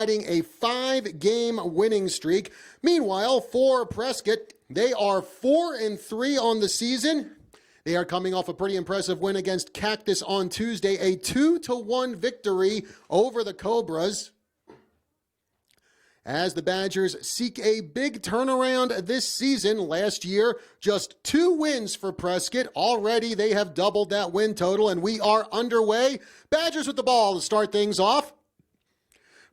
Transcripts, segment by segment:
a 5-game winning streak. Meanwhile, for Prescott, they are 4-3 on the season. They are coming off a pretty impressive win against Cactus on Tuesday, a 2-1 victory over the Cobras, as the Badgers seek a big turnaround this season. Last year, just 2 wins for Prescott. Already, they have doubled that win total, and we are underway. Badgers with the ball to start things off.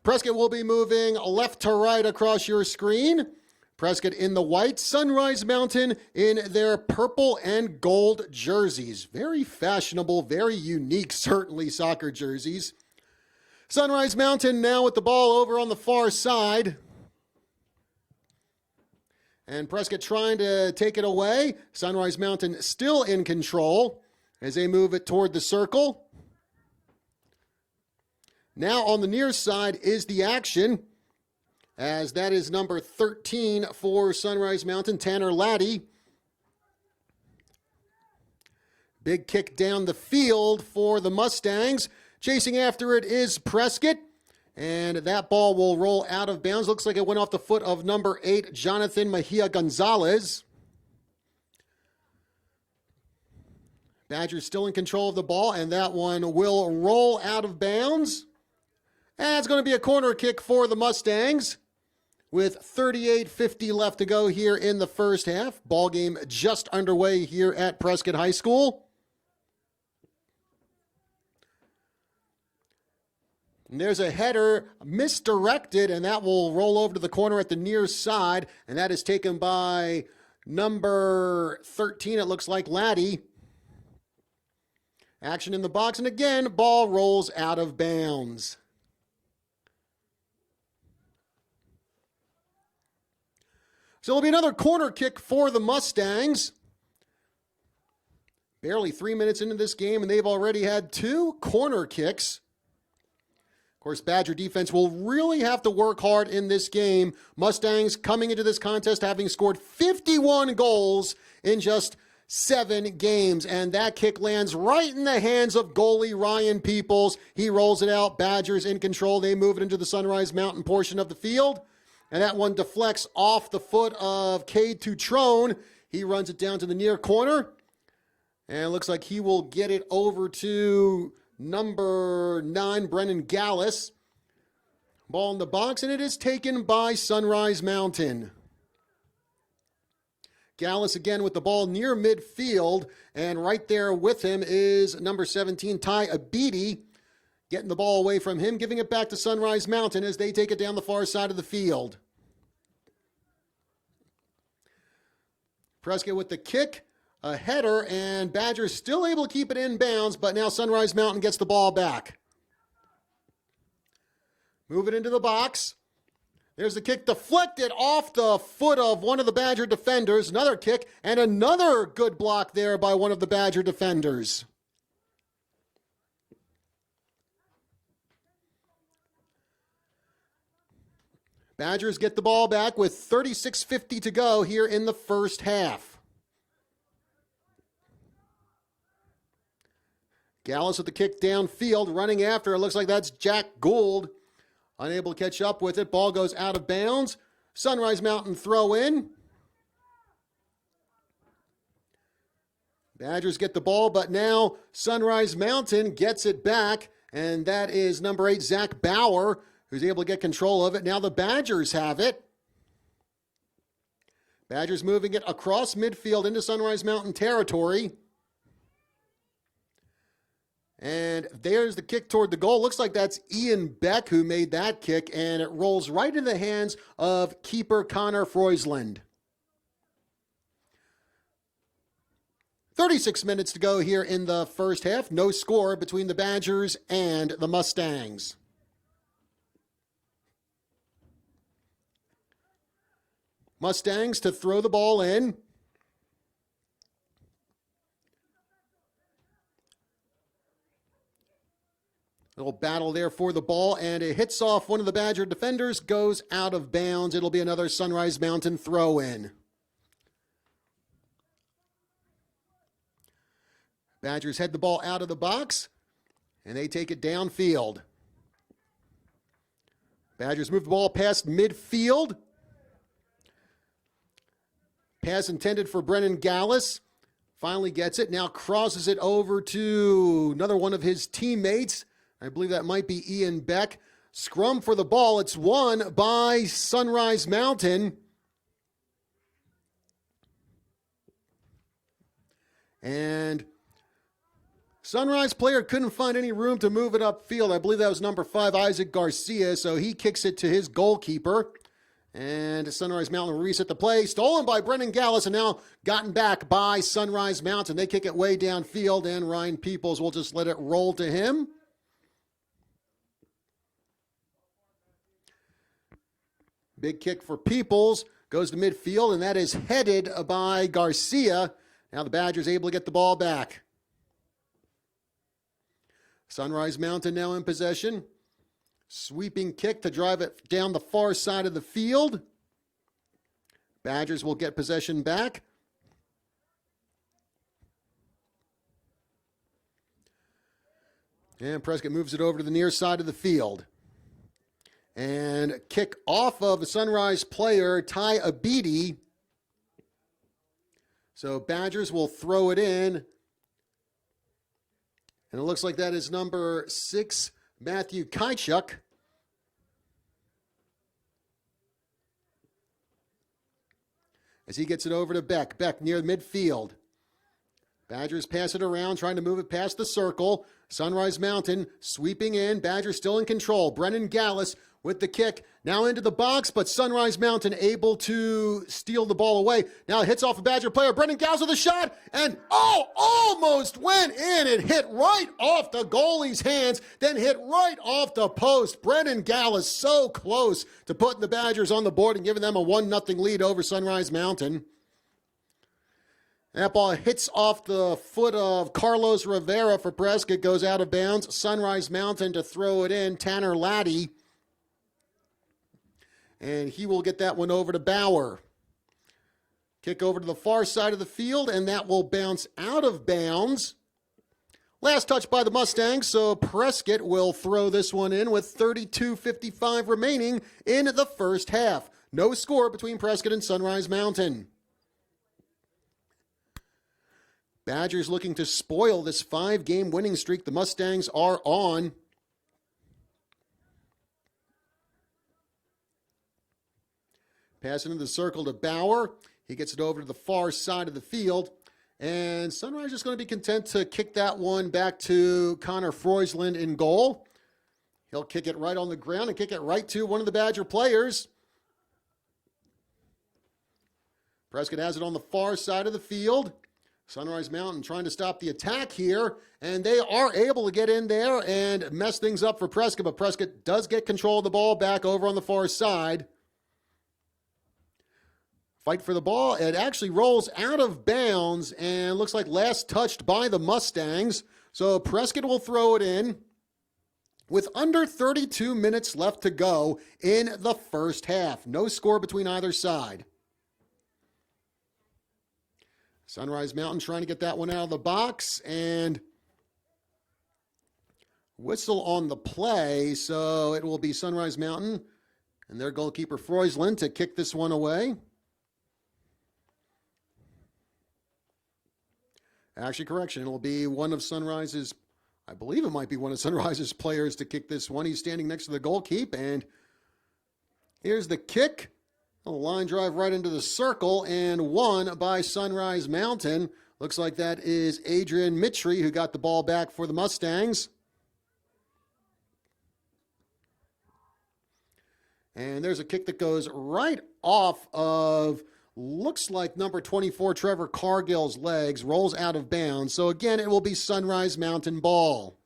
Prescott will be moving left to right across your screen. Prescott in the white, Sunrise Mountain in their purple and gold jerseys. Very fashionable, very unique, certainly, soccer jerseys. Sunrise Mountain now with the ball over on the far side. And Prescott trying to take it away. Sunrise Mountain still in control as they move it toward the circle. Now on the near side is the action, as that is number 13 for Sunrise Mountain, Tanner Laddie. Big kick down the field for the Mustangs. Chasing after it is Prescott, and that ball will roll out of bounds. Looks like it went off the foot of number 8, Jonathan Mejia Gonzalez. Badgers still in control of the ball, and that one will roll out of bounds. And it's going to be a corner kick for the Mustangs with 38:50 left to go here in the first half. Ball game just underway here at Prescott High School. And there's a header misdirected, and that will roll over to the corner at the near side, and that is taken by number 13, it looks like, Laddie. Action in the box, and again, ball rolls out of bounds. So it'll be another corner kick for the Mustangs. Barely 3 minutes into this game, and they've already had 2 corner kicks. Of course, Badger defense will really have to work hard in this game. Mustangs coming into this contest having scored 51 goals in just 7 games, and that kick lands right in the hands of goalie Ryan Peoples. He rolls it out. Badgers in control. They move it into the Sunrise Mountain portion of the field. And that one deflects off the foot of Cade Tutrone. He runs it down to the near corner. And it looks like he will get it over to number 9, Brennan Gallus. Ball in the box, and it is taken by Sunrise Mountain. Gallus again with the ball near midfield. And right there with him is number 17, Ty Abidi. Getting the ball away from him, giving it back to Sunrise Mountain as they take it down the far side of the field. Prescott with the kick, a header, and Badgers still able to keep it in bounds, but now Sunrise Mountain gets the ball back. Move it into the box. There's the kick deflected off the foot of one of the Badger defenders. Another kick, and another good block there by one of the Badger defenders. Badgers get the ball back with 36:50 to go here in the first half. Gallus with the kick downfield, running after. It looks like that's Jack Gould. Unable to catch up with it. Ball goes out of bounds. Sunrise Mountain throw in. Badgers get the ball, but now Sunrise Mountain gets it back, and that is number 8, Zach Bauer, who's able to get control of it. Now the Badgers have it. Badgers moving it across midfield into Sunrise Mountain territory. And there's the kick toward the goal. Looks like that's Ian Beck who made that kick, and it rolls right into the hands of keeper Connor Freusland. 36 minutes to go here in the first half. No score between the Badgers and the Mustangs. Mustangs to throw the ball in. Little battle there for the ball, and it hits off one of the Badger defenders, goes out of bounds. It'll be another Sunrise Mountain throw in. Badgers head the ball out of the box, and they take it downfield. Badgers move the ball past midfield. Pass intended for Brennan Gallus. Finally gets it. Now crosses it over to another one of his teammates. I believe that might be Ian Beck. Scrum for the ball. It's won by Sunrise Mountain. And Sunrise player couldn't find any room to move it upfield. I believe that was number 5, Isaac Garcia. So he kicks it to his goalkeeper. And Sunrise Mountain will reset the play. Stolen by Brennan Gallus and now gotten back by Sunrise Mountain. They kick it way downfield, and Ryan Peoples will just let it roll to him. Big kick for Peoples. Goes to midfield, and that is headed by Garcia. Now the Badgers able to get the ball back. Sunrise Mountain now in possession. Sweeping kick to drive it down the far side of the field. Badgers will get possession back. And Prescott moves it over to the near side of the field. And kick off of the Sunrise player, Ty Abidi. So Badgers will throw it in. And it looks like that is number 6, Matthew Kaichuk. As he gets it over to Beck. Beck near midfield. Badgers pass it around, trying to move it past the circle. Sunrise Mountain sweeping in. Badgers still in control. Brennan Gallus with the kick. Now into the box, but Sunrise Mountain able to steal the ball away. Now it hits off a Badger player. Brennan Gallus with a shot, and almost went in. It hit right off the goalie's hands, then hit right off the post. Brennan Gallus so close to putting the Badgers on the board and giving them a 1-0 lead over Sunrise Mountain. That ball hits off the foot of Carlos Rivera for Prescott, goes out of bounds. Sunrise Mountain to throw it in, Tanner Laddie. And he will get that one over to Bauer. Kick over to the far side of the field, and that will bounce out of bounds. Last touch by the Mustangs, so Prescott will throw this one in with 32:55 remaining in the first half. No score between Prescott and Sunrise Mountain. Badgers looking to spoil this 5-game winning streak the Mustangs are on. Pass into the circle to Bauer. He gets it over to the far side of the field. And Sunrise is going to be content to kick that one back to Connor Freusland in goal. He'll kick it right on the ground and kick it right to one of the Badger players. Prescott has it on the far side of the field. Sunrise Mountain trying to stop the attack here, and they are able to get in there and mess things up for Prescott, but Prescott does get control of the ball back over on the far side. Fight for the ball. It actually rolls out of bounds and looks like last touched by the Mustangs. So Prescott will throw it in with under 32 minutes left to go in the first half. No score between either side. Sunrise Mountain trying to get that one out of the box, and whistle on the play. So it will be Sunrise Mountain and their goalkeeper Freusland to kick this one away. Actually, correction, it'll be one of Sunrise's, I believe it might be one of Sunrise's players to kick this one. He's standing next to the goalkeeper, and here's the kick. A line drive right into the circle, and won by Sunrise Mountain. Looks like that is Adrian Mitri who got the ball back for the Mustangs. And there's a kick that goes right off of, looks like number 24, Trevor Cargill's legs, rolls out of bounds. So again, it will be Sunrise Mountain ball.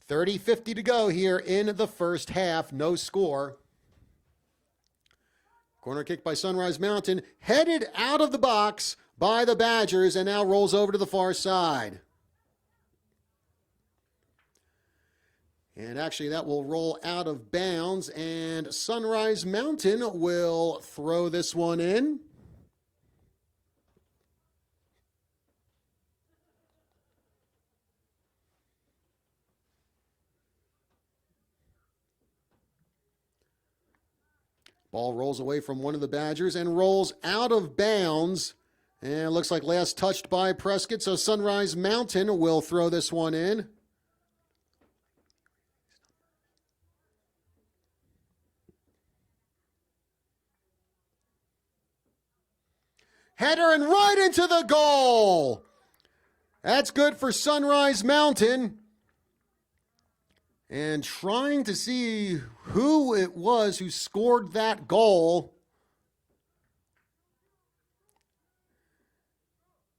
.50 to go here in the first half. No score. Corner kick by Sunrise Mountain. Headed out of the box by the Badgers and now rolls over to the far side. And actually that will roll out of bounds, and Sunrise Mountain will throw this one in. Ball rolls away from one of the Badgers and rolls out of bounds. And it looks like last touched by Prescott, so Sunrise Mountain will throw this one in. Header and right into the goal. That's good for Sunrise Mountain. And trying to see who it was who scored that goal.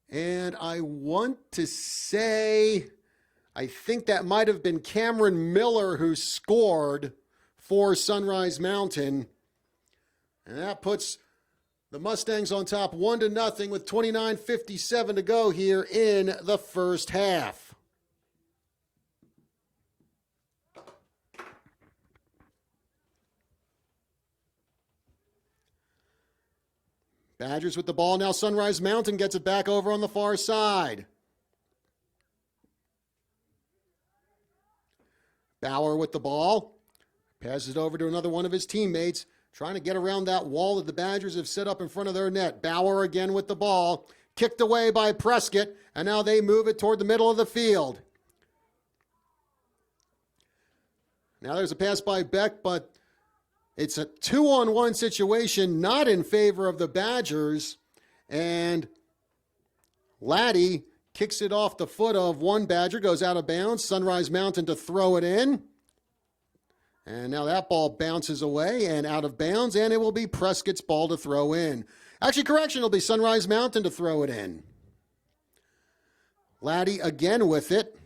And I want to say, I think that might have been Cameron Miller who scored for Sunrise Mountain. And that puts the Mustangs on top 1-0 with 29:57 to go here in the first half. Badgers with the ball now. Sunrise Mountain gets it back over on the far side. Bauer with the ball. Passes it over to another one of his teammates, trying to get around that wall that the Badgers have set up in front of their net. Bauer again with the ball. Kicked away by Prescott, and now they move it toward the middle of the field. Now there's a pass by Beck, but it's a 2-on-1 situation, not in favor of the Badgers. And Laddie kicks it off the foot of one Badger, goes out of bounds. Sunrise Mountain to throw it in. And now that ball bounces away and out of bounds, and it will be Prescott's ball to throw in. Actually, correction, it'll be Sunrise Mountain to throw it in. Laddie again with it.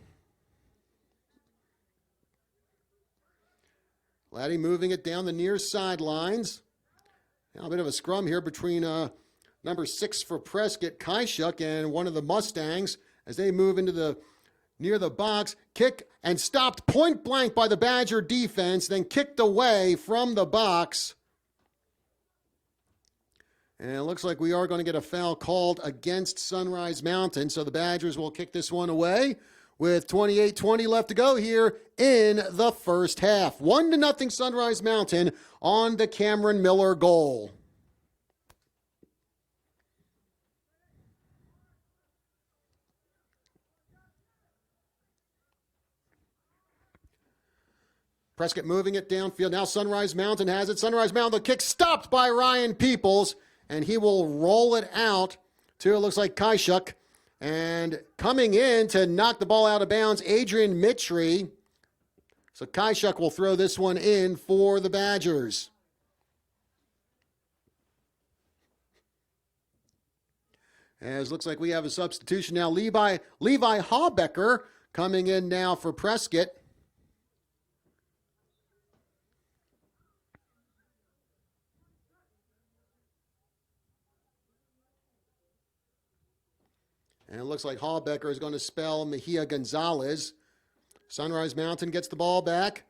Laddie moving it down the near sidelines. Now a bit of a scrum here between number 6 for Prescott, Kaishuk, and one of the Mustangs as they move into the near the box. Kick and stopped point blank by the Badger defense, then kicked away from the box. And it looks like we are going to get a foul called against Sunrise Mountain, so the Badgers will kick this one away with 28:20 left to go here in the first half. 1-0 Sunrise Mountain on the Cameron Miller goal. Prescott moving it downfield. Now Sunrise Mountain has it. Sunrise Mountain, the kick stopped by Ryan Peoples, and he will roll it out to, it looks like, Kaishuk. And coming in to knock the ball out of bounds, Adrian Mitri. So Kaishuk will throw this one in for the Badgers. As looks like we have a substitution now. Levi Haubecker coming in now for Prescott. And it looks like Haubecker is going to spell Mejia Gonzalez. Sunrise Mountain gets the ball back.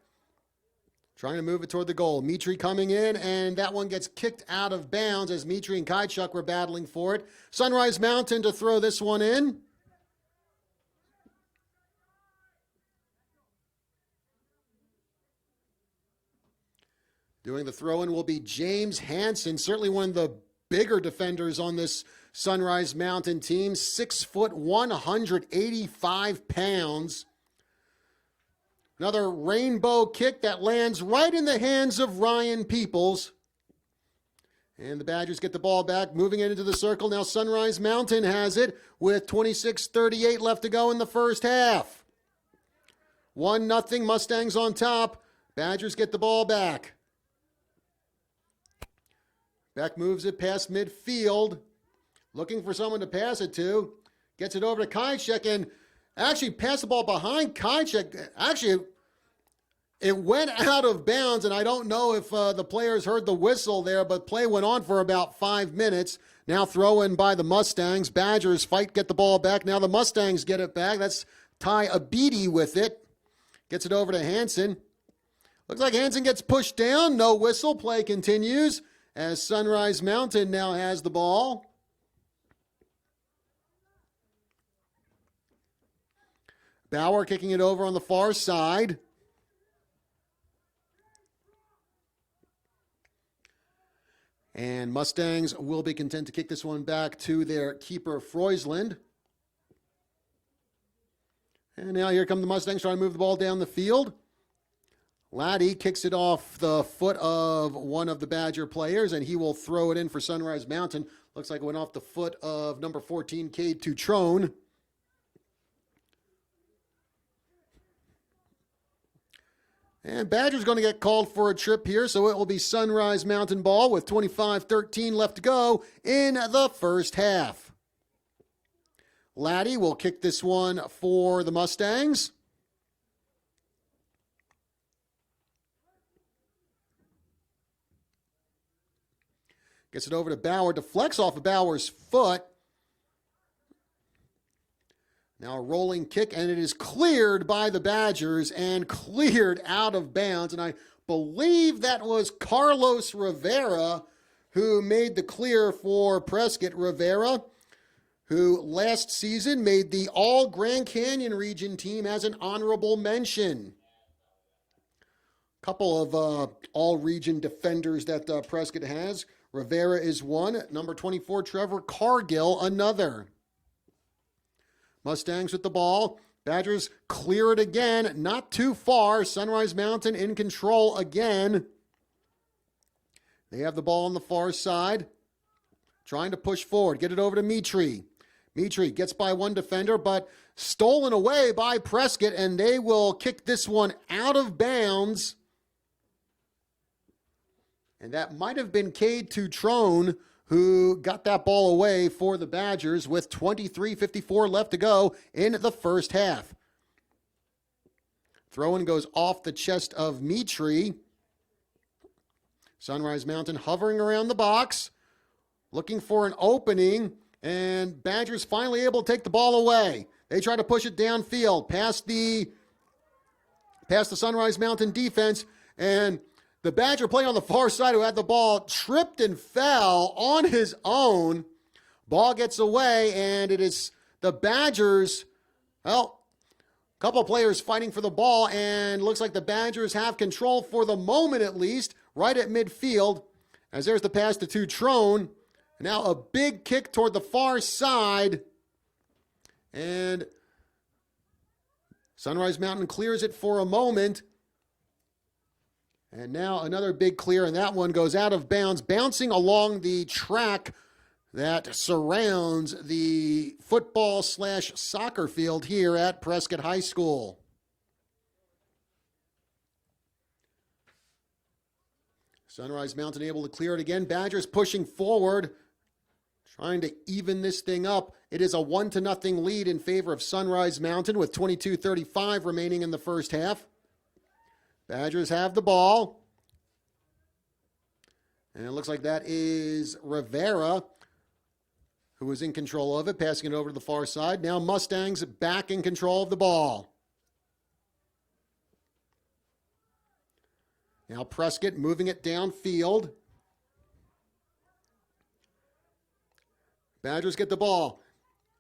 Trying to move it toward the goal. Mitri coming in, and that one gets kicked out of bounds as Mitri and Kaishuk were battling for it. Sunrise Mountain to throw this one in. Doing the throw-in will be James Hansen, certainly one of the bigger defenders on this Sunrise Mountain team. 6 foot, 185 pounds. Another rainbow kick that lands right in the hands of Ryan Peoples. And the Badgers get the ball back, moving it into the circle. Now Sunrise Mountain has it with 26:38 left to go in the first half. 1-0, Mustangs on top. Badgers get the ball back. Beck moves it past midfield, looking for someone to pass it to. Gets it over to Kaishuk and actually passed the ball behind Kaishuk. Actually, it went out of bounds, and I don't know if the players heard the whistle there, but play went on for about 5 minutes. Now throw in by the Mustangs. Badgers fight, get the ball back. Now the Mustangs get it back. That's Ty Abidi with it. Gets it over to Hansen. Looks like Hansen gets pushed down. No whistle. Play continues as Sunrise Mountain now has the ball. Bauer kicking it over on the far side. And Mustangs will be content to kick this one back to their keeper, Freusland. And now here come the Mustangs trying to move the ball down the field. Laddie kicks it off the foot of one of the Badger players, and he will throw it in for Sunrise Mountain. Looks like it went off the foot of number 14, Cade Tutrone. And Badger's going to get called for a trip here, so it will be Sunrise Mountain ball with 25-13 left to go in the first half. Laddie will kick this one for the Mustangs. Gets it over to Bauer, deflects off of Bauer's foot. Now a rolling kick, and it is cleared by the Badgers and cleared out of bounds. And I believe that was Carlos Rivera who made the clear for Prescott. Rivera, who last season made the All-Grand Canyon region team as an honorable mention. Couple of all-region defenders that Prescott has. Rivera is one. Number 24, Trevor Cargill, another. Mustangs with the ball. Badgers clear it again. Not too far. Sunrise Mountain in control again. They have the ball on the far side. Trying to push forward. Get it over to Mitri. Mitri gets by one defender, but stolen away by Prescott, and they will kick this one out of bounds. And that might have been Cade Tutrone who got that ball away for the Badgers with 23:54 left to go in the first half. Throw-in goes off the chest of Mitri. Sunrise Mountain hovering around the box, looking for an opening, and Badgers finally able to take the ball away. They try to push it downfield past the Sunrise Mountain defense, and the Badger player on the far side who had the ball tripped and fell on his own. Ball gets away, and it is the Badgers, well, a couple of players fighting for the ball, and looks like the Badgers have control for the moment at least, right at midfield, as there's the pass to Tutrone. Now a big kick toward the far side, and Sunrise Mountain clears it for a moment. And now another big clear, and that one goes out of bounds, bouncing along the track that surrounds the football/soccer field here at Prescott High School. Sunrise Mountain able to clear it again. Badgers pushing forward, trying to even this thing up. It is a 1-0 lead in favor of Sunrise Mountain with 22:35 remaining in the first half. Badgers have the ball. And it looks like that is Rivera who is in control of it, passing it over to the far side. Now Mustangs back in control of the ball. Now Prescott moving it downfield. Badgers get the ball.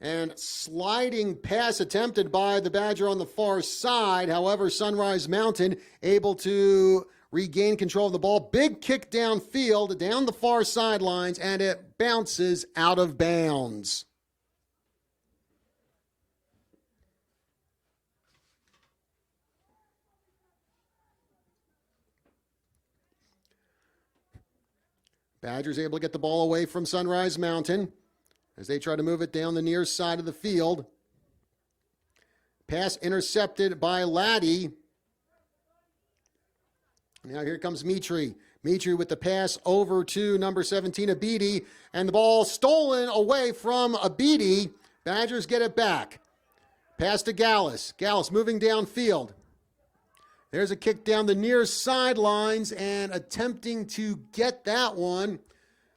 And sliding pass attempted by the Badger on the far side. However, Sunrise Mountain able to regain control of the ball. Big kick downfield, down the far sidelines, and it bounces out of bounds. Badgers able to get the ball away from Sunrise Mountain as they try to move it down the near side of the field. Pass intercepted by Laddie. Now here comes Mitri. Mitri with the pass over to number 17, Abidi, and the ball stolen away from Abidi. Badgers get it back. Pass to Gallus. Gallus moving downfield. There's a kick down the near sidelines and attempting to get that one.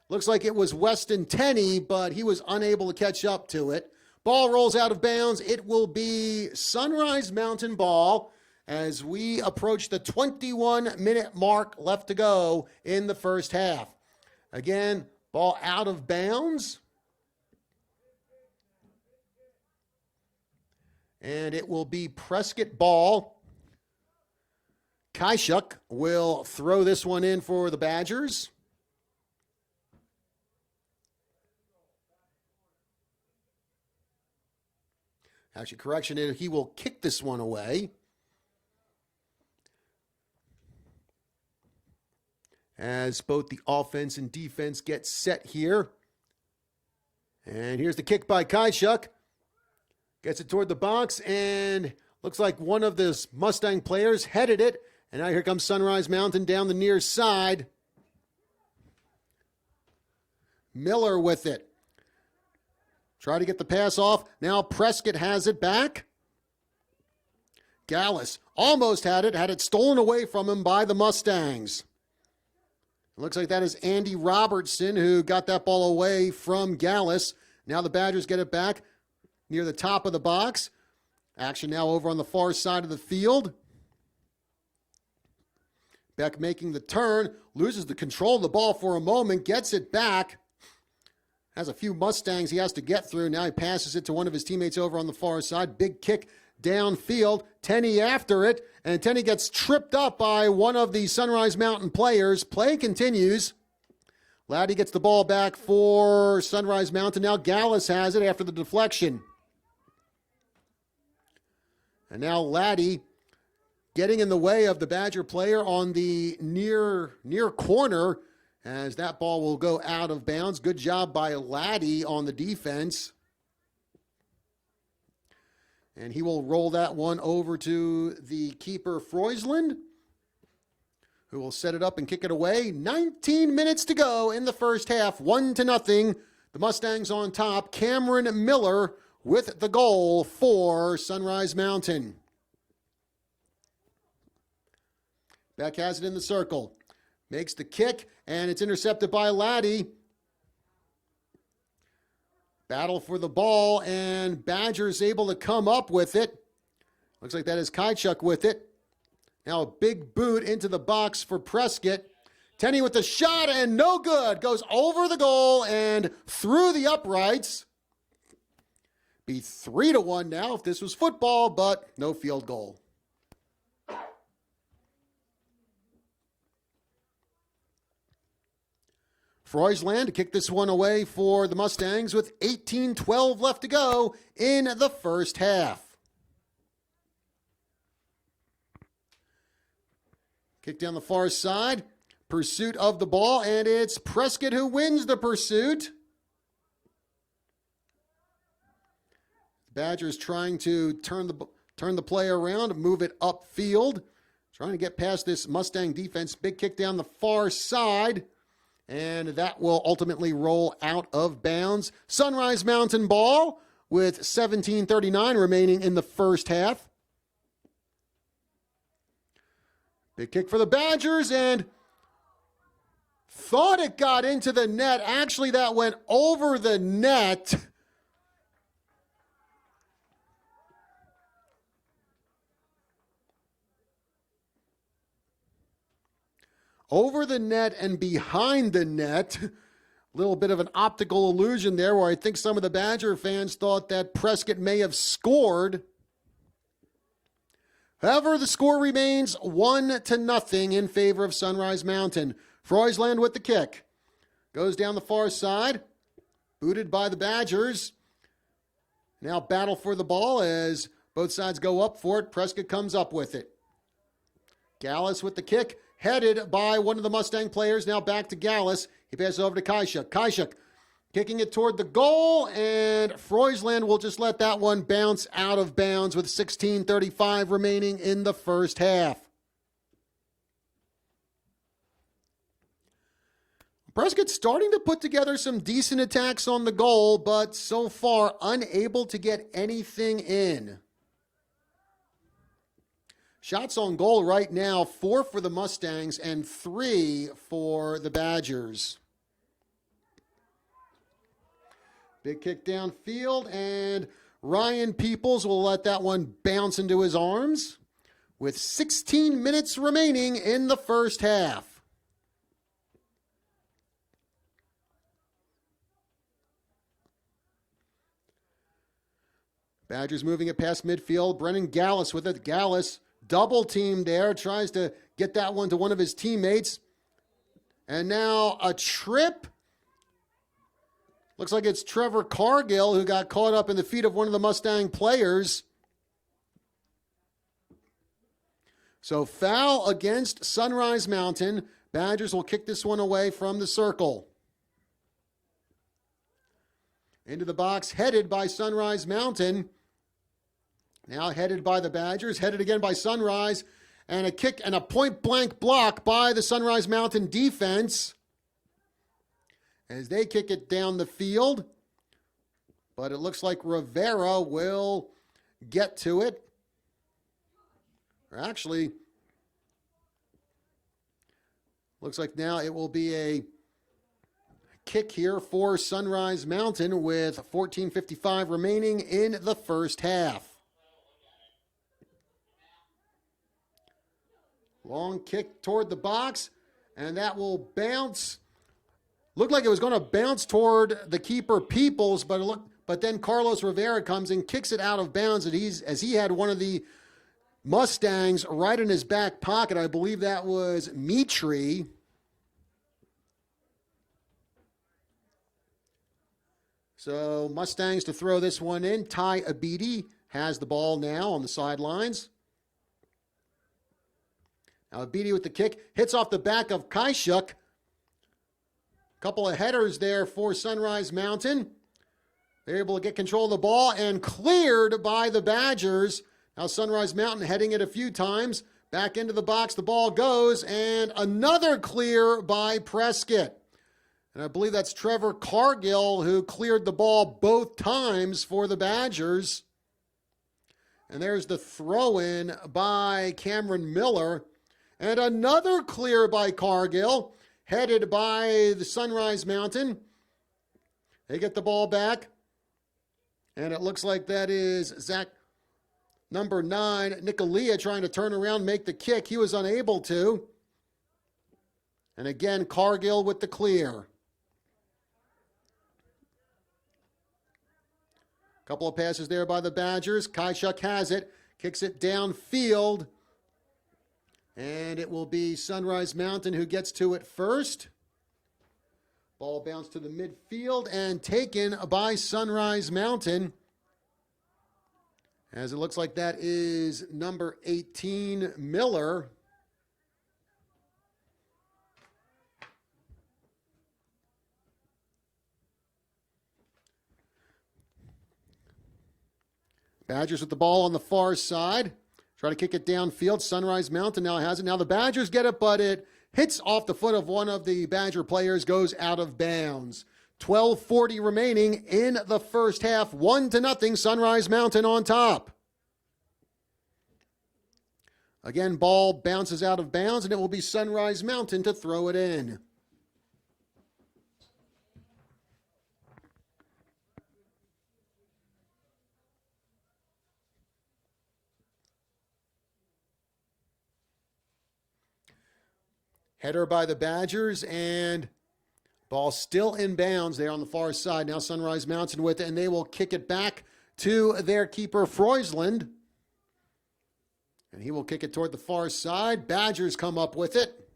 Looks like it was Weston Tenney, but he was unable to catch up to it. Ball rolls out of bounds. It will be Sunrise Mountain ball as we approach the 21-minute mark left to go in the first half. Again, ball out of bounds. And it will be Prescott ball. Kaishuk will throw this one in for the Badgers. Actually, correction, he will kick this one away. As both the offense and defense get set here. And here's the kick by Kaishuk. Gets it toward the box, and looks like one of the Mustang players headed it. And now here comes Sunrise Mountain down the near side. Miller with it. Try to get the pass off. Now Prescott has it back. Gallus almost had it stolen away from him by the Mustangs. It looks like that is Andy Robertson who got that ball away from Gallus. Now the Badgers get it back near the top of the box. Action now over on the far side of the field. Beck making the turn, loses the control of the ball for a moment, gets it back. Has a few Mustangs he has to get through. Now he passes it to one of his teammates over on the far side. Big kick downfield. Tenney after it, and Tenney gets tripped up by one of the Sunrise Mountain players. Play continues. Laddie gets the ball back for Sunrise Mountain. Now Gallus has it after the deflection. And now Laddie getting in the way of the Badger player on the near corner, as that ball will go out of bounds. Good job by Laddie on the defense. And he will roll that one over to the keeper, Freusland, who will set it up and kick it away. 19 minutes to go in the first half, 1-0. The Mustangs on top. Cameron Miller with the goal for Sunrise Mountain. Beck has it in the circle. Makes the kick, and it's intercepted by Laddie. Battle for the ball, and Badgers able to come up with it. Looks like that is Kaishuk with it. Now a big boot into the box for Prescott. Tenney with the shot, and no good. Goes over the goal and through the uprights. Be 3-1 now if this was football, but no field goal. Freusland to kick this one away for the Mustangs with 18-12 left to go in the first half. Kick down the far side. Pursuit of the ball, and it's Prescott who wins the pursuit. The Badgers trying to turn the play around, move it upfield. Trying to get past this Mustang defense. Big kick down the far side. And that will ultimately roll out of bounds. Sunrise Mountain ball with 17:39 remaining in the first half. Big kick for the Badgers, and thought it got into the net. Actually, that went over the net. Over the net and behind the net. A little bit of an optical illusion there where I think some of the Badger fans thought that Prescott may have scored. However, the score remains 1-0 in favor of Sunrise Mountain. Freusland with the kick. Goes down the far side. Booted by the Badgers. Now battle for the ball as both sides go up for it. Prescott comes up with it. Gallus with the kick. Headed by one of the Mustang players. Now back to Gallus. He passes over to Kaishuk. Kaishuk kicking it toward the goal, and Freusland will just let that one bounce out of bounds with 16:35 remaining in the first half. Prescott's starting to put together some decent attacks on the goal, but so far unable to get anything in. Shots on goal right now, 4 for the Mustangs and 3 for the Badgers. Big kick downfield, and Ryan Peoples will let that one bounce into his arms with 16 minutes remaining in the first half. Badgers moving it past midfield. Brennan Gallus with it. Gallus double team there, tries to get that one to one of his teammates. And now a trip Looks like it's Trevor Cargill who got caught up in the feet of one of the Mustang players. So foul against Sunrise Mountain. Badgers will kick this one away from the circle. Into the box, headed by Sunrise Mountain. Now headed by the Badgers, headed again by Sunrise. And a kick and a point-blank block by the Sunrise Mountain defense as they kick it down the field. But it looks like Rivera will get to it. Or actually, looks like now it will be a kick here for Sunrise Mountain with 14:55 remaining in the first half. Long kick toward the box, and that will bounce. Looked like it was going to bounce toward the keeper Peoples, but then Carlos Rivera comes and kicks it out of bounds, and as he had one of the Mustangs right in his back pocket. I believe that was Mitri. So Mustangs to throw this one in. Ty Abidi has the ball now on the sidelines. Now Abidi with the kick. Hits off the back of Kaishuk. Couple of headers there for Sunrise Mountain. They're able to get control of the ball and cleared by the Badgers. Now Sunrise Mountain heading it a few times. Back into the box, the ball goes, and another clear by Prescott. And I believe that's Trevor Cargill who cleared the ball both times for the Badgers. And there's the throw-in by Cameron Miller. And another clear by Cargill, headed by the Sunrise Mountain. They get the ball back. And it looks like that is Zach, number 9, Nicolia, trying to turn around, make the kick. He was unable to. And again, Cargill with the clear. Couple of passes there by the Badgers. Kaishuk has it, kicks it downfield. And it will be Sunrise Mountain who gets to it first. Ball bounced to the midfield and taken by Sunrise Mountain. As it looks like that is number 18, Miller. Badgers with the ball on the far side. Try to kick it downfield. Sunrise Mountain now has it. Now the Badgers get it, but it hits off the foot of one of the Badger players, goes out of bounds. 12:40 remaining in the first half. 1-0, Sunrise Mountain on top. Again, ball bounces out of bounds, and it will be Sunrise Mountain to throw it in. Header by the Badgers, and ball still in bounds there on the far side. Now Sunrise Mountain with it, and they will kick it back to their keeper, Freusland. And he will kick it toward the far side. Badgers come up with it.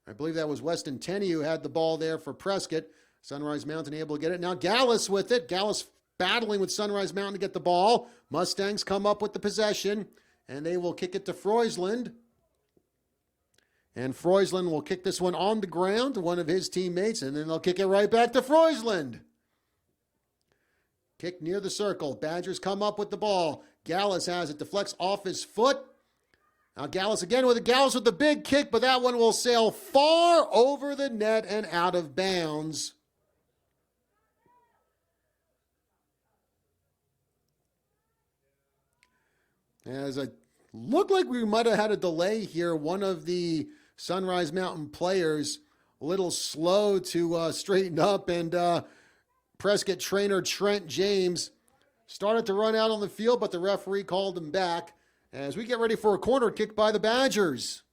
I believe that was Weston Tenney who had the ball there for Prescott. Sunrise Mountain able to get it. Now Gallus with it. Gallus battling with Sunrise Mountain to get the ball. Mustangs come up with the possession, and they will kick it to Freusland. And Freusland will kick this one on the ground to one of his teammates, and then they'll kick it right back to Freusland. Kick near the circle. Badgers come up with the ball. Gallus has it. Deflects off his foot. Now Gallus again with the big kick, but that one will sail far over the net and out of bounds. As it looked like we might have had a delay here, one of the Sunrise Mountain players a little slow to straighten up, and Prescott trainer Trent James started to run out on the field, but the referee called him back as we get ready for a corner kick by the Badgers.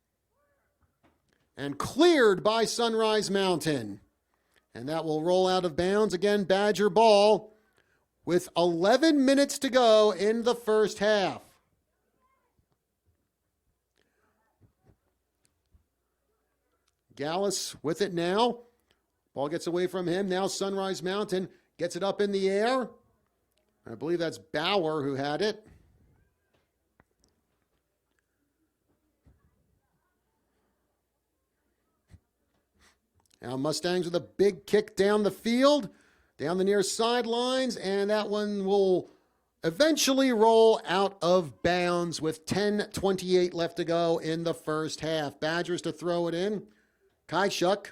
And cleared by Sunrise Mountain. And that will roll out of bounds. Again, Badger ball with 11 minutes to go in the first half. Gallus with it now. Ball gets away from him. Now Sunrise Mountain gets it up in the air. I believe that's Bauer who had it. Now Mustangs with a big kick down the field, down the near sidelines, and that one will eventually roll out of bounds with 10:28 left to go in the first half. Badgers to throw it in. Kaishuk.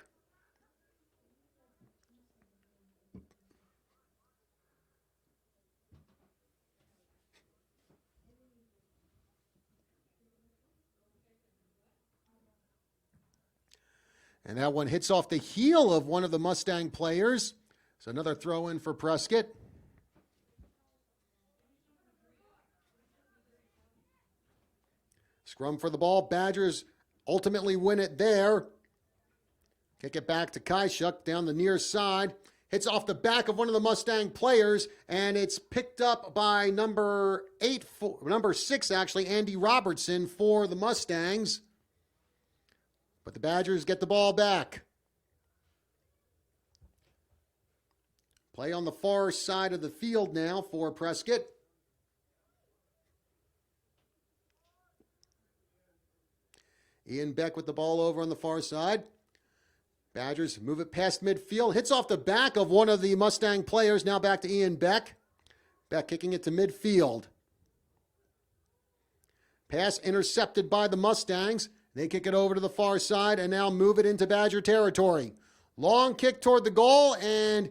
And that one hits off the heel of one of the Mustang players. So another throw in for Prescott. Scrum for the ball. Badgers ultimately win it there. Kick it back to Kaishuk down the near side. Hits off the back of one of the Mustang players, and it's picked up by number 6, actually, Andy Robertson for the Mustangs. But the Badgers get the ball back. Play on the far side of the field now for Prescott. Ian Beck with the ball over on the far side. Badgers move it past midfield. Hits off the back of one of the Mustang players. Now back to Ian Beck. Beck kicking it to midfield. Pass intercepted by the Mustangs. They kick it over to the far side and now move it into Badger territory. Long kick toward the goal, and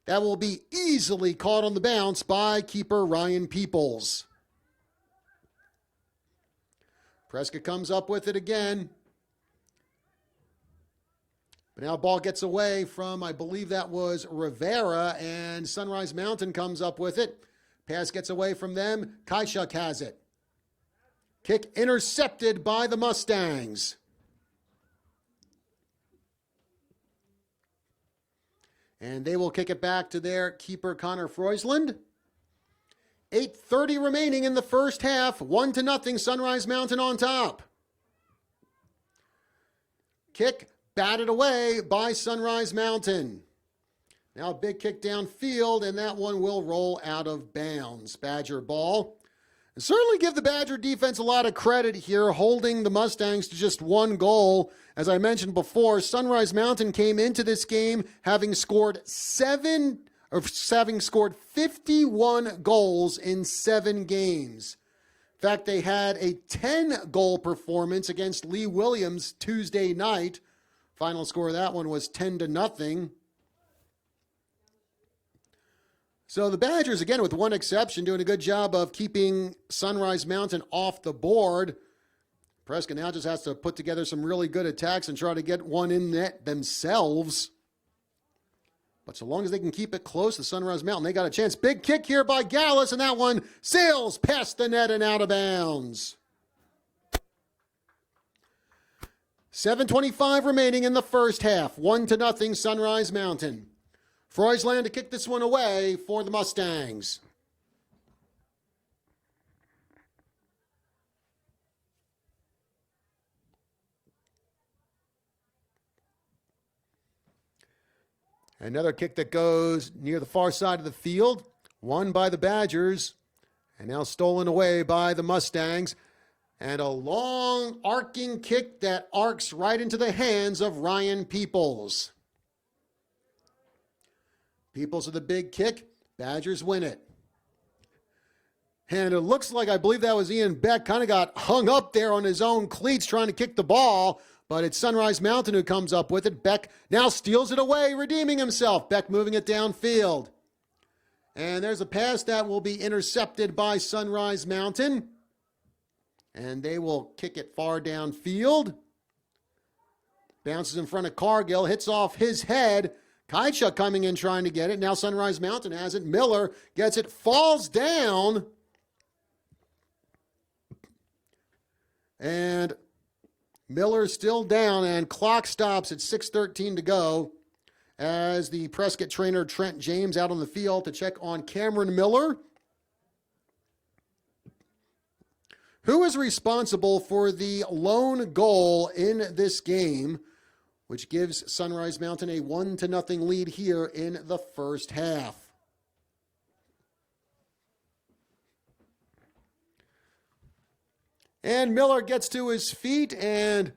that will be easily caught on the bounce by keeper Ryan Peoples. Prescott comes up with it again. But now ball gets away from, I believe that was Rivera, and Sunrise Mountain comes up with it. Pass gets away from them. Kaishuk has it. Kick intercepted by the Mustangs. And they will kick it back to their keeper, Connor Freusland. 8:30 remaining in the first half. 1-0, Sunrise Mountain on top. Kick batted away by Sunrise Mountain. Now a big kick downfield, and that one will roll out of bounds. Badger ball. And certainly give the Badger defense a lot of credit here, holding the Mustangs to just one goal. As I mentioned before, Sunrise Mountain came into this game having scored 51 goals in 7 games. In fact, they had a 10-goal performance against Lee Williams Tuesday night. Final score of that one was 10-0. So the Badgers, again, with one exception, doing a good job of keeping Sunrise Mountain off the board. Prescott now just has to put together some really good attacks and try to get one in net themselves. But so long as they can keep it close to Sunrise Mountain, they got a chance. Big kick here by Gallus, and that one sails past the net and out of bounds. 7:25 remaining in the first half. 1-0 Sunrise Mountain. Freusland to kick this one away for the Mustangs. Another kick that goes near the far side of the field. Won by the Badgers. And now stolen away by the Mustangs. And a long arcing kick that arcs right into the hands of Ryan Peoples. Peoples with a big kick. Badgers win it. And it looks like, I believe that was Ian Beck, kind of got hung up there on his own cleats trying to kick the ball. But it's Sunrise Mountain who comes up with it. Beck now steals it away, redeeming himself. Beck moving it downfield. And there's a pass that will be intercepted by Sunrise Mountain. And they will kick it far downfield. Bounces in front of Cargill, hits off his head. Kaishuk coming in trying to get it. Now Sunrise Mountain has it. Miller gets it, falls down. And Miller's still down, and clock stops at 6:13 to go as the Prescott trainer Trent James out on the field to check on Cameron Miller, who is responsible for the lone goal in this game. which gives Sunrise Mountain a 1-0 lead here in the first half. And Miller gets to his feet and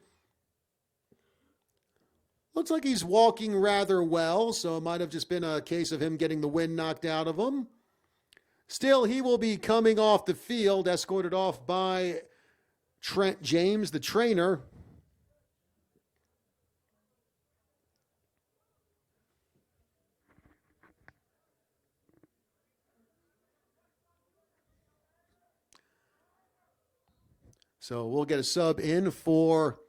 looks like he's walking rather well, so it might have just been a case of him getting the wind knocked out of him. Still, he will be coming off the field, escorted off by Trent James, the trainer. So we'll get a sub in for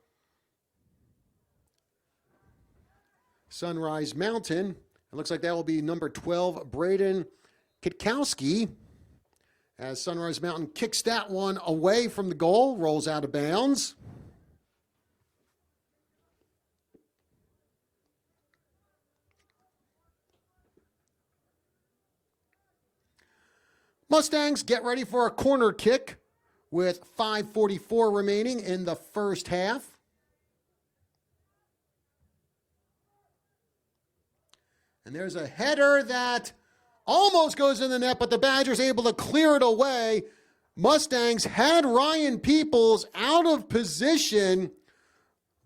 Sunrise Mountain. It looks like that will be number 12, Braden Kitkowski, as Sunrise Mountain kicks that one away from the goal, rolls out of bounds. Mustangs get ready for a corner kick with 5:44 remaining in the first half. And there's a header that almost goes in the net, but the Badgers able to clear it away. Mustangs had Ryan Peoples out of position,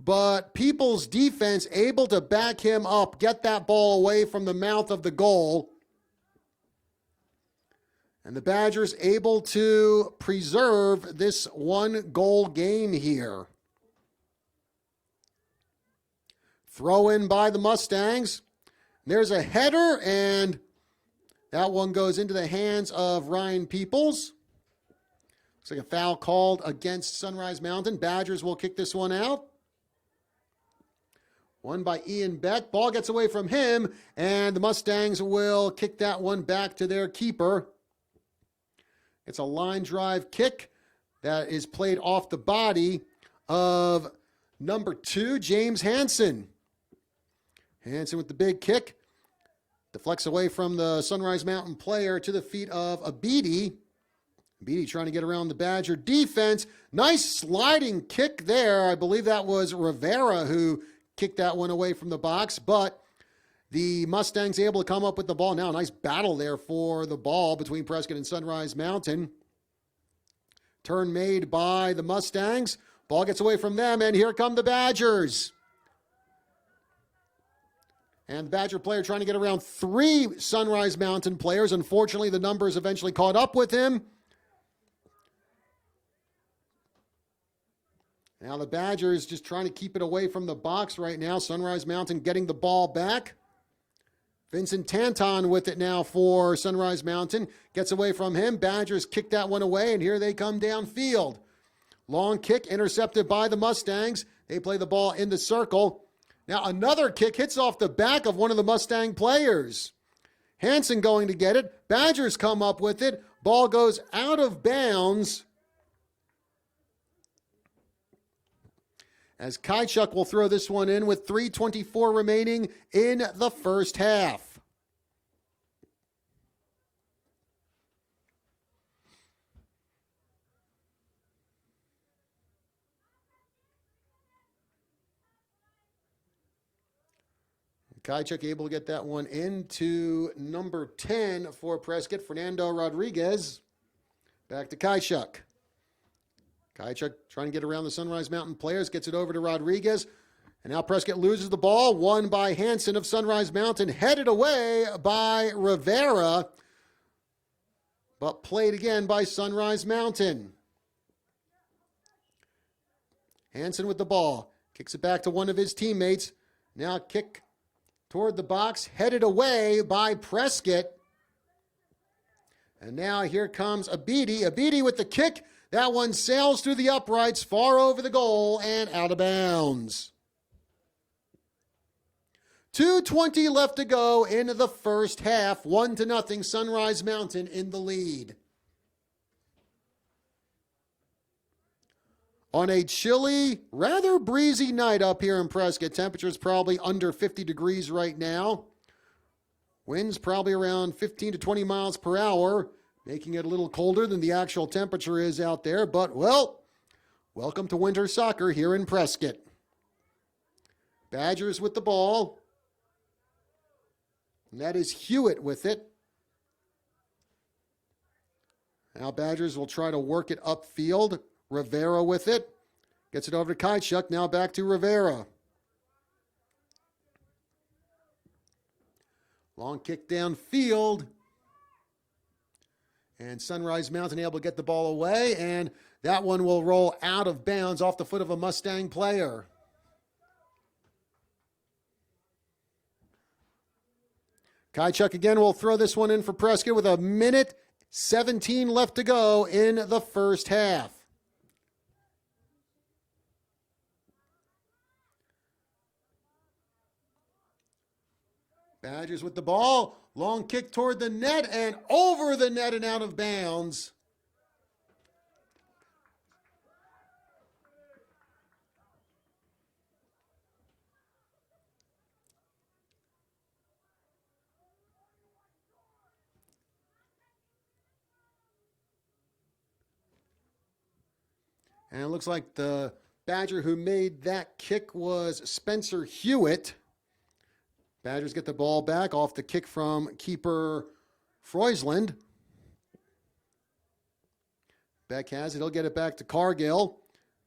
but Peoples' defense able to back him up, get that ball away from the mouth of the goal. And the Badgers able to preserve this 1-goal game here. Throw in by the Mustangs. There's a header, and that one goes into the hands of Ryan Peoples. Looks like a foul called against Sunrise Mountain. Badgers will kick this one out. One by Ian Beck. Ball gets away from him, and the Mustangs will kick that one back to their keeper. It's a line drive kick that is played off the body of number 2, James Hansen. Hansen with the big kick. Deflects away from the Sunrise Mountain player to the feet of Abidi. Abidi trying to get around the Badger defense. Nice sliding kick there. I believe that was Rivera who kicked that one away from the box, but the Mustangs able to come up with the ball. Now a nice battle there for the ball between Prescott and Sunrise Mountain. Turn made by the Mustangs. Ball gets away from them, and here come the Badgers. And the Badger player trying to get around 3 Sunrise Mountain players. Unfortunately, the numbers eventually caught up with him. Now the Badgers just trying to keep it away from the box right now. Sunrise Mountain getting the ball back. Vincent Tanton with it now for Sunrise Mountain. Gets away from him. Badgers kick that one away, and here they come downfield. Long kick intercepted by the Mustangs. They play the ball in the circle. Now another kick hits off the back of one of the Mustang players. Hansen going to get it. Badgers come up with it. Ball goes out of bounds, as Kaichuk will throw this one in with 3:24 remaining in the first half. Kaichuk able to get that one into number 10 for Prescott, Fernando Rodriguez. Back to Kaichuk. Kaichuk trying to get around the Sunrise Mountain players, gets it over to Rodriguez. And now Prescott loses the ball, won by Hansen of Sunrise Mountain, headed away by Rivera, but played again by Sunrise Mountain. Hansen with the ball, kicks it back to one of his teammates. Now kick toward the box, headed away by Prescott. And now here comes Abidi. Abidi with the kick. That one sails through the uprights, far over the goal, and out of bounds. 2:20 left to go in the first half. 1-0, Sunrise Mountain in the lead. On a chilly, rather breezy night up here in Prescott, temperatures probably under 50 degrees right now. Winds probably around 15 to 20 miles per hour, making it a little colder than the actual temperature is out there. But, well, welcome to winter soccer here in Prescott. Badgers with the ball. And that is Hewitt with it. Now Badgers will try to work it upfield. Rivera with it. Gets it over to Kaichuk. Now back to Rivera. Long kick downfield. And Sunrise Mountain able to get the ball away. And that one will roll out of bounds off the foot of a Mustang player. Kaichuk again will throw this one in for Prescott with 1:17 left to go in the first half. Badgers with the ball. Long kick toward the net and over the net and out of bounds. And it looks like the Badger who made that kick was Spencer Hewitt. Badgers get the ball back off the kick from keeper Freusland. Beck has it. He'll get it back to Cargill.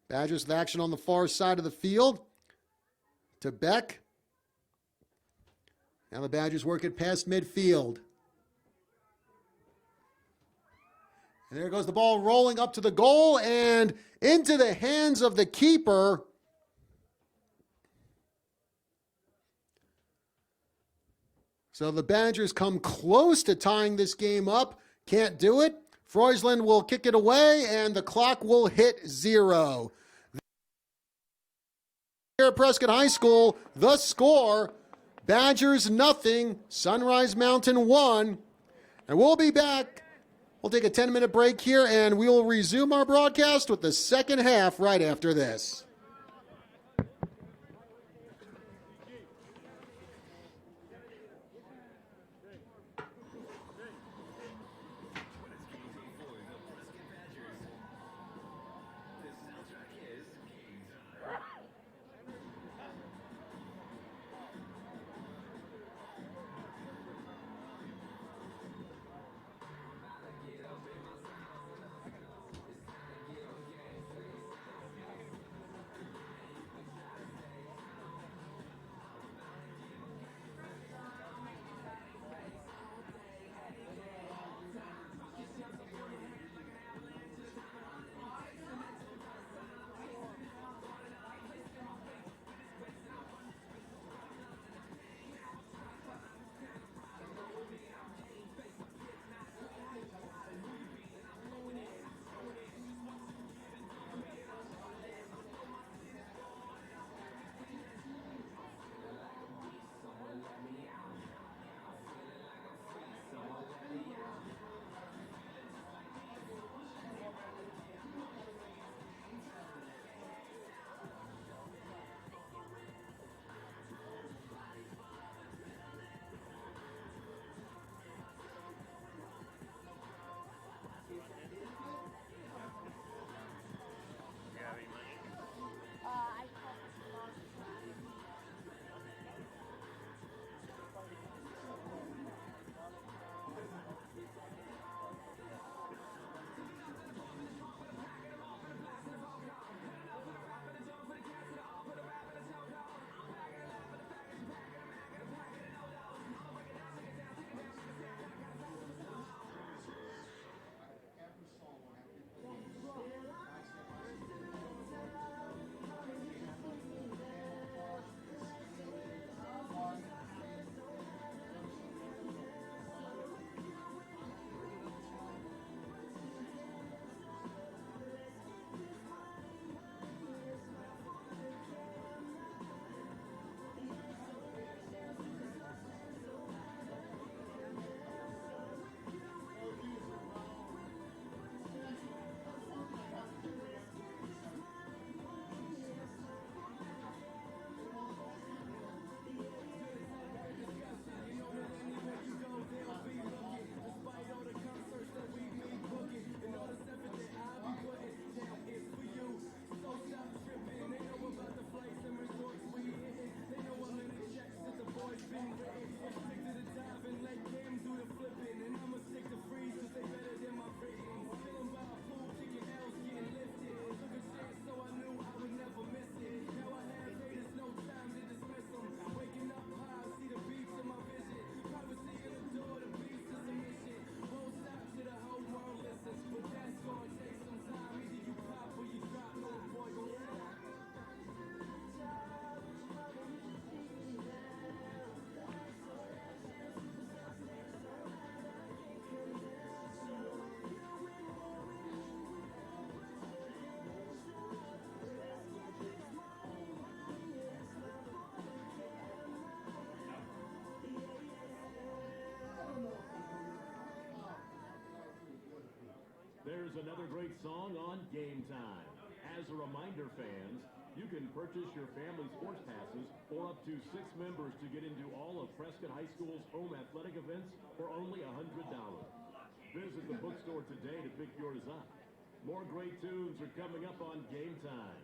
Badgers with action on the far side of the field. To Beck. Now the Badgers work it past midfield. And there goes the ball rolling up to the goal and into the hands of the keeper. So the Badgers come close to tying this game up. Can't do it. Freusland will kick it away, and the clock will hit 0. Here at Prescott High School, the score, Badgers 0, Sunrise Mountain 1. And we'll be back. We'll take a 10-minute break here, and we will resume our broadcast with the second half right after this. another great song on Game Time. As a reminder, fans, you can purchase your family sports passes for up to 6 members to get into all of Prescott High School's home athletic events for only $100. Visit the bookstore today to pick yours up. More great tunes are coming up on Game Time.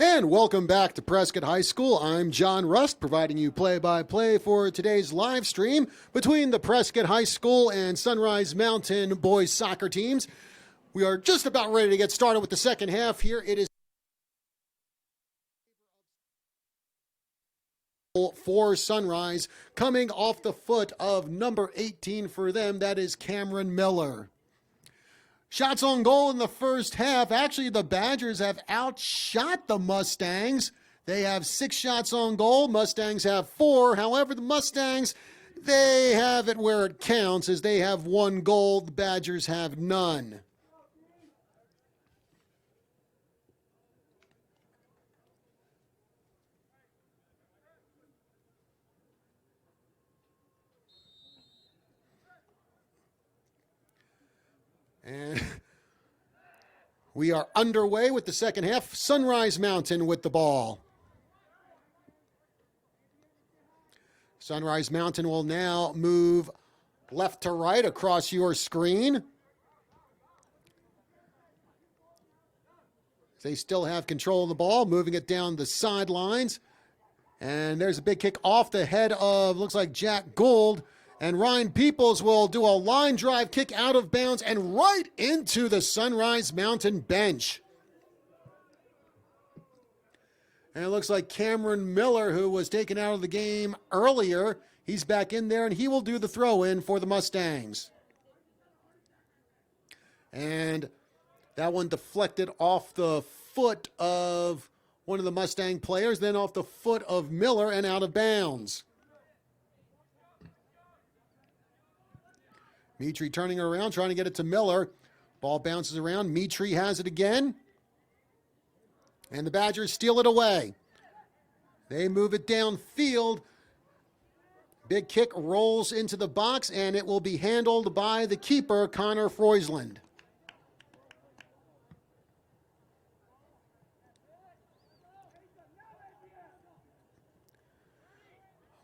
And welcome back to Prescott High School. I'm John Rust, providing you play-by-play for today's live stream between the Prescott High School and Sunrise Mountain boys soccer teams. We are just about ready to get started with the second half here. It is for Sunrise, coming off the foot of number 18 for them. That is Cameron Miller. Shots on goal in the first half. Actually, the Badgers have outshot the Mustangs. They have 6 shots on goal. Mustangs have 4. However, the Mustangs, they have it where it counts, as they have 1 goal. The Badgers have none. And we are underway with the second half. Sunrise Mountain with the ball. Sunrise Mountain will now move left to right across your screen. They still have control of the ball, moving it down the sidelines. And there's a big kick off the head of, looks like Jack Gould. And Ryan Peoples will do a line drive kick out of bounds and right into the Sunrise Mountain bench. And it looks like Cameron Miller, who was taken out of the game earlier, he's back in there, and he will do the throw-in for the Mustangs. And that one deflected off the foot of one of the Mustang players, then off the foot of Miller and out of bounds. Mitri turning around, trying to get it to Miller. Ball bounces around. Mitri has it again. And the Badgers steal it away. They move it downfield. Big kick rolls into the box, and it will be handled by the keeper, Connor Freusland.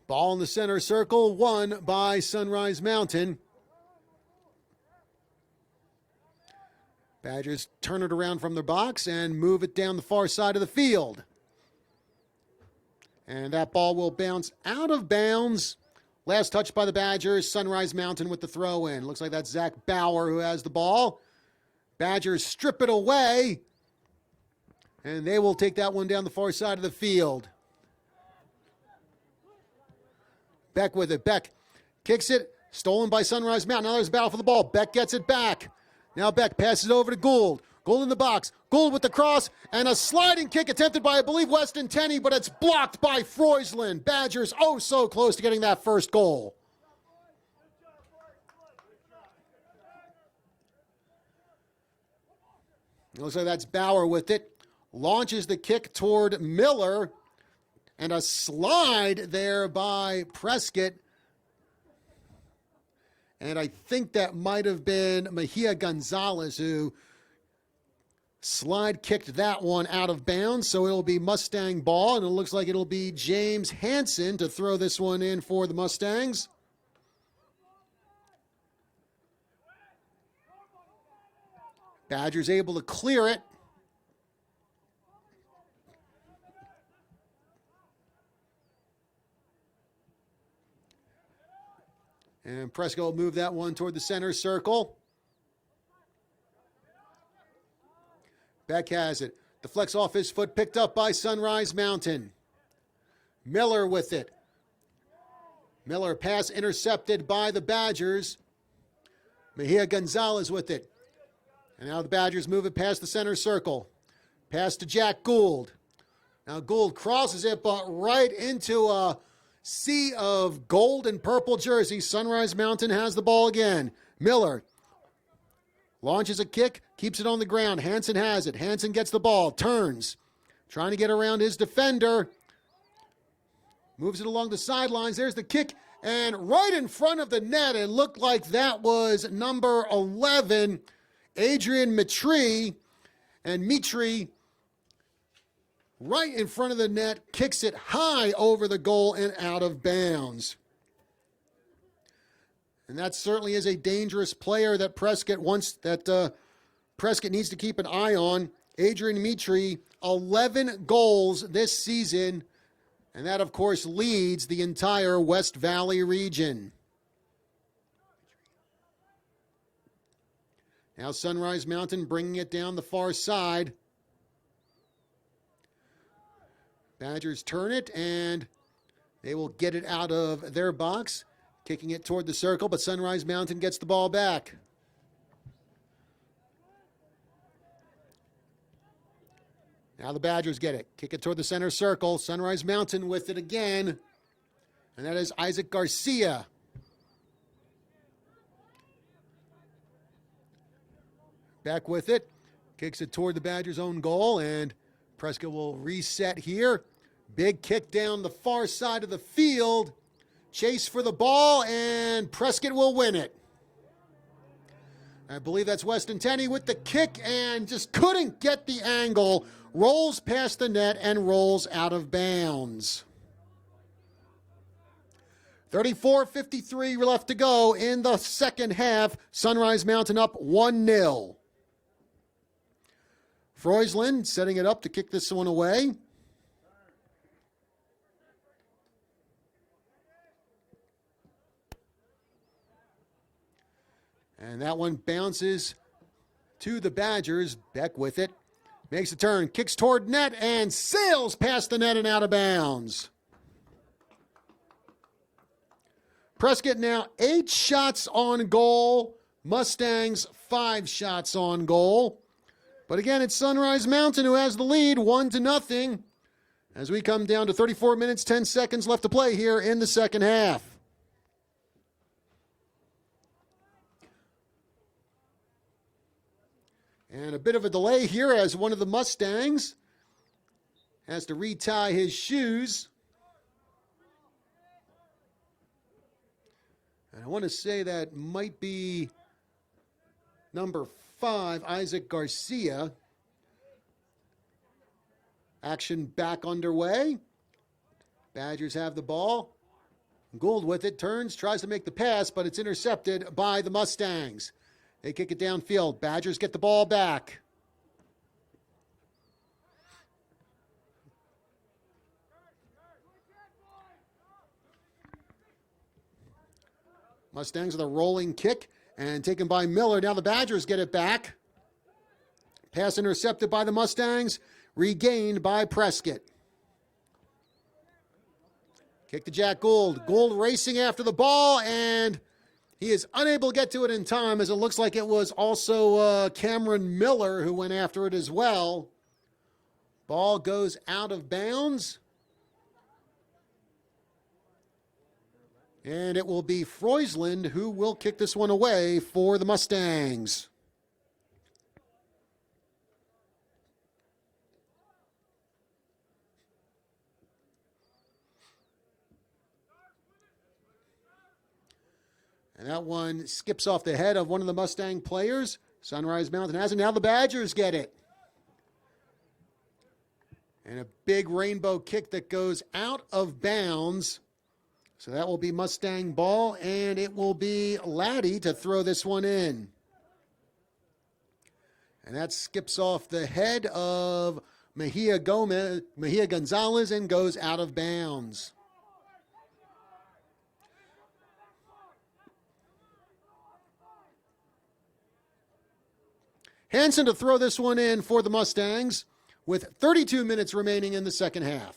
Ball in the center circle, won by Sunrise Mountain. Badgers turn it around from their box and move it down the far side of the field. And that ball will bounce out of bounds. Last touch by the Badgers. Sunrise Mountain with the throw in. Looks like that's Zach Bauer who has the ball. Badgers strip it away. And they will take that one down the far side of the field. Beck with it. Beck kicks it. Stolen by Sunrise Mountain. Now there's a battle for the ball. Beck gets it back. Now Beck passes over to Gould. Gould in the box. Gould with the cross and a sliding kick attempted by, I believe, Weston Tenney, but it's blocked by Freusland. Badgers oh so close to getting that first goal. It looks like that's Bauer with it. Launches the kick toward Miller. And a slide there by Prescott. And I think that might have been Mejia Gonzalez who slide kicked that one out of bounds. So it'll be Mustang ball, and it looks like it'll be James Hansen to throw this one in for the Mustangs. Badgers able to clear it. And Prescott will move that one toward the center circle. Beck has it. Deflects off his foot, picked up by Sunrise Mountain. Miller with it. Miller pass intercepted by the Badgers. Mejia Gonzalez with it. And now the Badgers move it past the center circle. Pass to Jack Gould. Now Gould crosses it, but right into a sea of gold and purple jerseys. Sunrise Mountain has the ball again. Miller launches a kick, keeps it on the ground. Hansen has it. Hansen gets the ball, turns, trying to get around his defender. Moves it along the sidelines. There's the kick, and right in front of the net, it looked like that was number 11, Adrian Mitri. And Mitri, right in front of the net, kicks it high over the goal and out of bounds. And that certainly is a dangerous player that Prescott needs to keep an eye on. Adrian Mitri, 11 goals this season, and that, of course, leads the entire West Valley region. Now Sunrise Mountain bringing it down the far side. Badgers turn it, and they will get it out of their box, kicking it toward the circle, but Sunrise Mountain gets the ball back. Now the Badgers get it. Kick it toward the center circle. Sunrise Mountain with it again, and that is Isaac Garcia. Back with it. Kicks it toward the Badgers' own goal, and Prescott will reset here. Big kick down the far side of the field. Chase for the ball, and Prescott will win it. I believe that's Weston Tenney with the kick, and just couldn't get the angle. Rolls past the net and rolls out of bounds. 34:53 left to go in the second half. Sunrise Mountain up 1-0. Freusland setting it up to kick this one away. And that one bounces to the Badgers. Beck with it. Makes a turn, kicks toward net, and sails past the net and out of bounds. Prescott now 8 shots on goal. Mustangs 5 shots on goal. But again, it's Sunrise Mountain who has the lead, 1-0, as we come down to 34 minutes, 10 seconds left to play here in the second half. And a bit of a delay here as one of the Mustangs has to retie his shoes. And I want to say that might be number 5, Isaac Garcia. Action back underway. Badgers have the ball. Gould with it, turns, tries to make the pass, but it's intercepted by the Mustangs. They kick it downfield. Badgers get the ball back. Mustangs with a rolling kick and taken by Miller. Now the Badgers get it back. Pass intercepted by the Mustangs, regained by Prescott. Kick to Jack Gould. Gould racing after the ball, and he is unable to get to it in time, as it looks like it was also Cameron Miller who went after it as well. Ball goes out of bounds. And it will be Freusland who will kick this one away for the Mustangs. And that one skips off the head of one of the Mustang players. Sunrise Mountain has it. Now the Badgers get it. And a big rainbow kick that goes out of bounds. So that will be Mustang ball, and it will be Laddie to throw this one in. And that skips off the head of Mejia Gonzalez and goes out of bounds. Hansen to throw this one in for the Mustangs with 32 minutes remaining in the second half.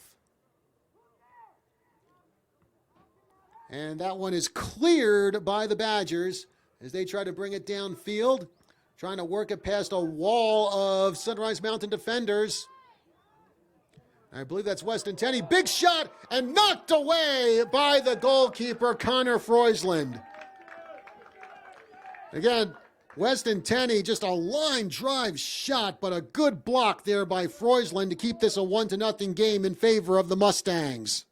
And that one is cleared by the Badgers as they try to bring it downfield, trying to work it past a wall of Sunrise Mountain defenders. I believe that's Weston Tenney. Big shot and knocked away by the goalkeeper, Connor Freusland. Again, Weston Tenney, just a line drive shot, but a good block there by Freusland to keep this a 1-0 game in favor of the Mustangs.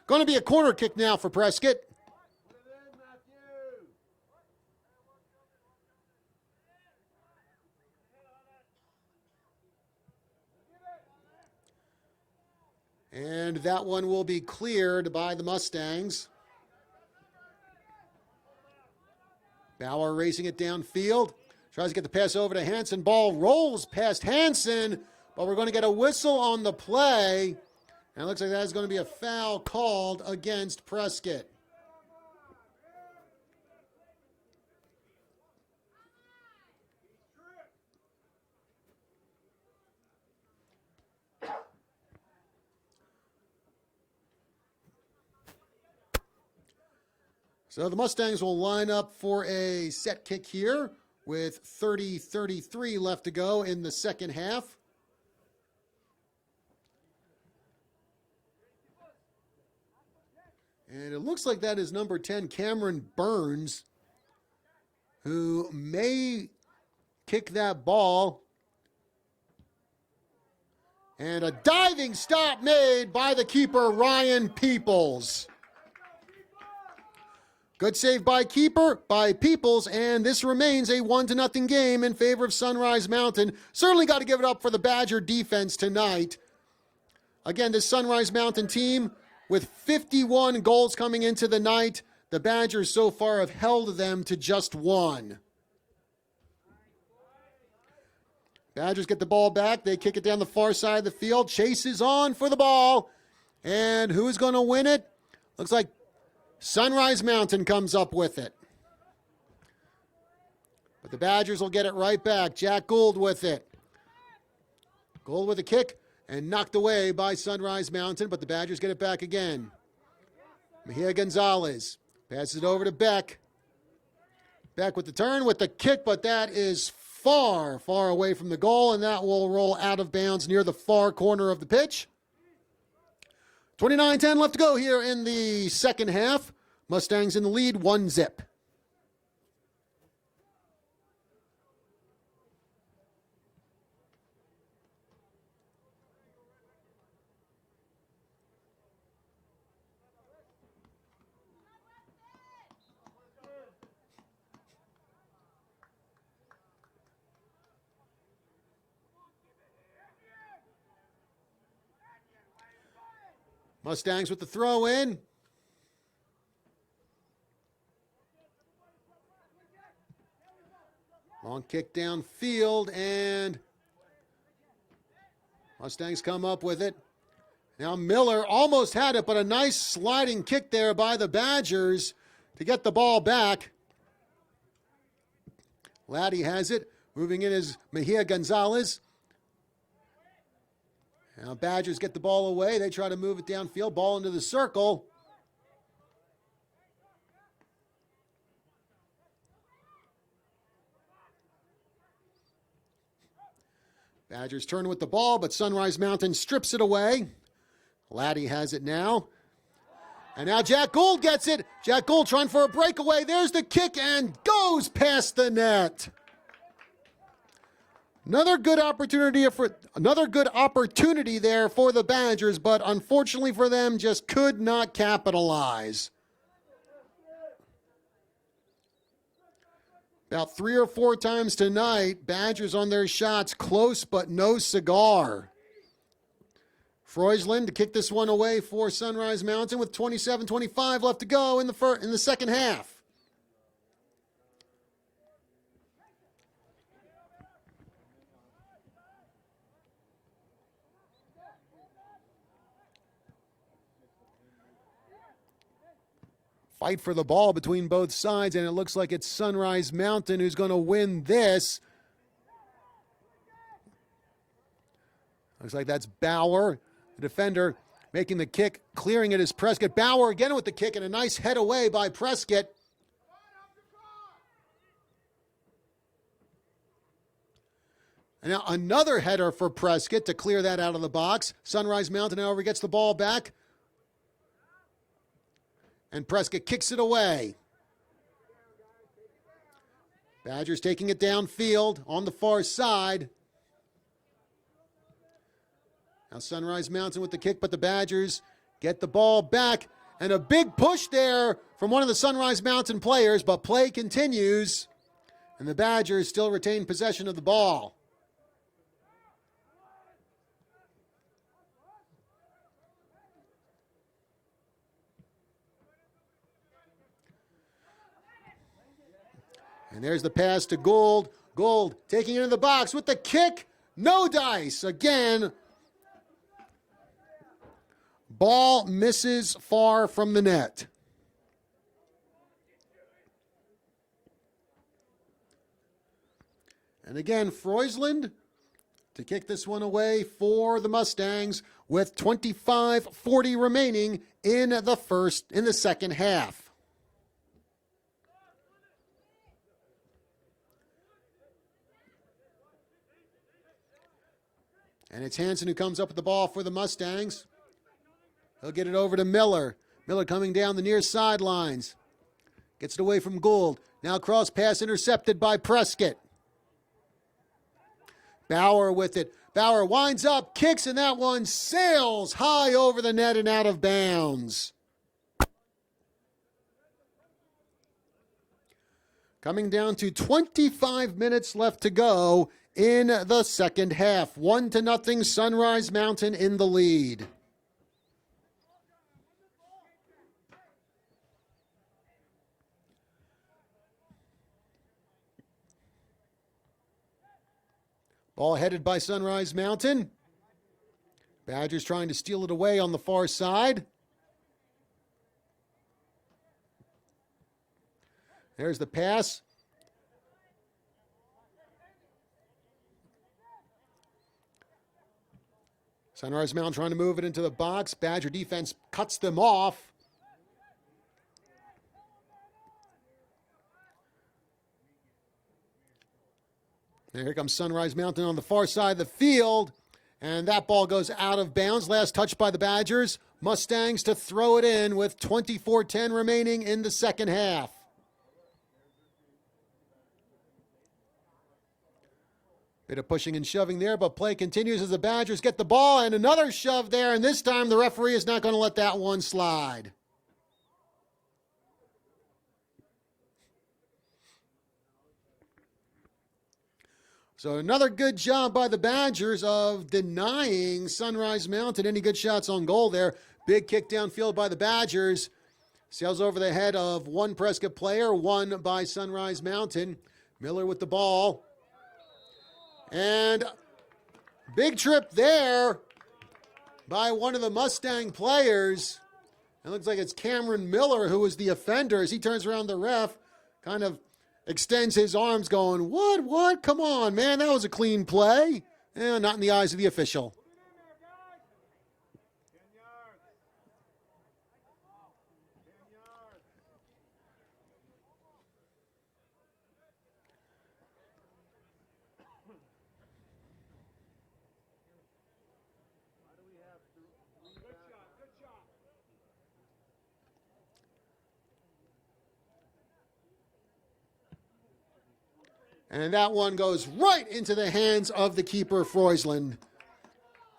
Going to be a corner kick now for Prescott. And that one will be cleared by the Mustangs. Bauer racing it downfield. Tries to get the pass over to Hansen. Ball rolls past Hansen, But we're going to get a whistle on the play. And it looks like that's going to be a foul called against Prescott. So the Mustangs will line up for a set kick here with 30-33 left to go in the second half. And it looks like that is number 10, Cameron Burns, who may kick that ball. And a diving stop made by the keeper, Ryan Peoples. Good save by Peoples, and this remains a 1-0 game in favor of Sunrise Mountain. Certainly got to give it up for the Badger defense tonight. Again, this Sunrise Mountain team with 51 goals coming into the night. The Badgers so far have held them to just 1. Badgers get the ball back. They kick it down the far side of the field. Chase is on for the ball. And who's going to win it? Looks like Sunrise Mountain comes up with it. But the Badgers will get it right back. Jack Gould with it. Gould with a kick and knocked away by Sunrise Mountain, but the Badgers get it back again. Mejia Gonzalez passes it over to Beck. Beck with the turn, with the kick, but that is far, far away from the goal, and that will roll out of bounds near the far corner of the pitch. 29-10 left to go here in the second half. Mustangs in the lead, 1-0. Mustangs with the throw in. Long kick downfield, and Mustangs come up with it. Now Miller almost had it, but a nice sliding kick there by the Badgers to get the ball back. Laddie has it. Moving in is Mejia Gonzalez. Now Badgers get the ball away. They try to move it downfield. Ball into the circle. Badgers turn with the ball, but Sunrise Mountain strips it away. Laddie has it now. And now Jack Gould gets it. Jack Gould trying for a breakaway. There's the kick and goes past the net. Another good opportunity there for the Badgers, but unfortunately for them, just could not capitalize. About 3 or 4 times tonight, Badgers on their shots, close but no cigar. Freusland to kick this one away for Sunrise Mountain with 27-25 left to go in the second half. Fight for the ball between both sides, and it looks like it's Sunrise Mountain who's going to win this. Looks like that's Bauer, the defender, making the kick. Clearing it is Prescott. Bauer again with the kick, and a nice head away by Prescott. And now another header for Prescott to clear that out of the box. Sunrise Mountain, however, gets the ball back. And Prescott kicks it away. Badgers taking it downfield on the far side. Now Sunrise Mountain with the kick, but the Badgers get the ball back. And a big push there from one of the Sunrise Mountain players, but play continues. And the Badgers still retain possession of the ball. And there's the pass to Gould. Gould taking it in the box with the kick. No dice. Again, ball misses far from the net. And again, Freusland to kick this one away for the Mustangs with 25:40 remaining in the second half. And it's Hansen who comes up with the ball for the Mustangs. He'll get it over to Miller. Miller coming down the near sidelines. Gets it away from Gould. Now cross pass intercepted by Prescott. Bauer with it. Bauer winds up, kicks, and that one sails high over the net and out of bounds. Coming down to 25 minutes left to go in the second half. 1-0 Sunrise Mountain in the lead. Ball headed by Sunrise Mountain. Badgers trying to steal it away on the far side. There's the pass. Sunrise Mountain trying to move it into the box. Badger defense cuts them off. Here comes Sunrise Mountain on the far side of the field. And that ball goes out of bounds. Last touch by the Badgers. Mustangs to throw it in with 24:10 remaining in the second half. Bit of pushing and shoving there, but play continues as the Badgers get the ball, and another shove there, and this time the referee is not going to let that one slide. So another good job by the Badgers of denying Sunrise Mountain any good shots on goal there. Big kick downfield by the Badgers. Sails over the head of one Prescott player, one by Sunrise Mountain. Miller with the ball. And big trip there by one of the Mustang players. It looks like it's Cameron Miller who was the offender as he turns around the ref, kind of extends his arms going, what? Come on, man, that was a clean play. Not in the eyes of the official. And that one goes right into the hands of the keeper, Freusland.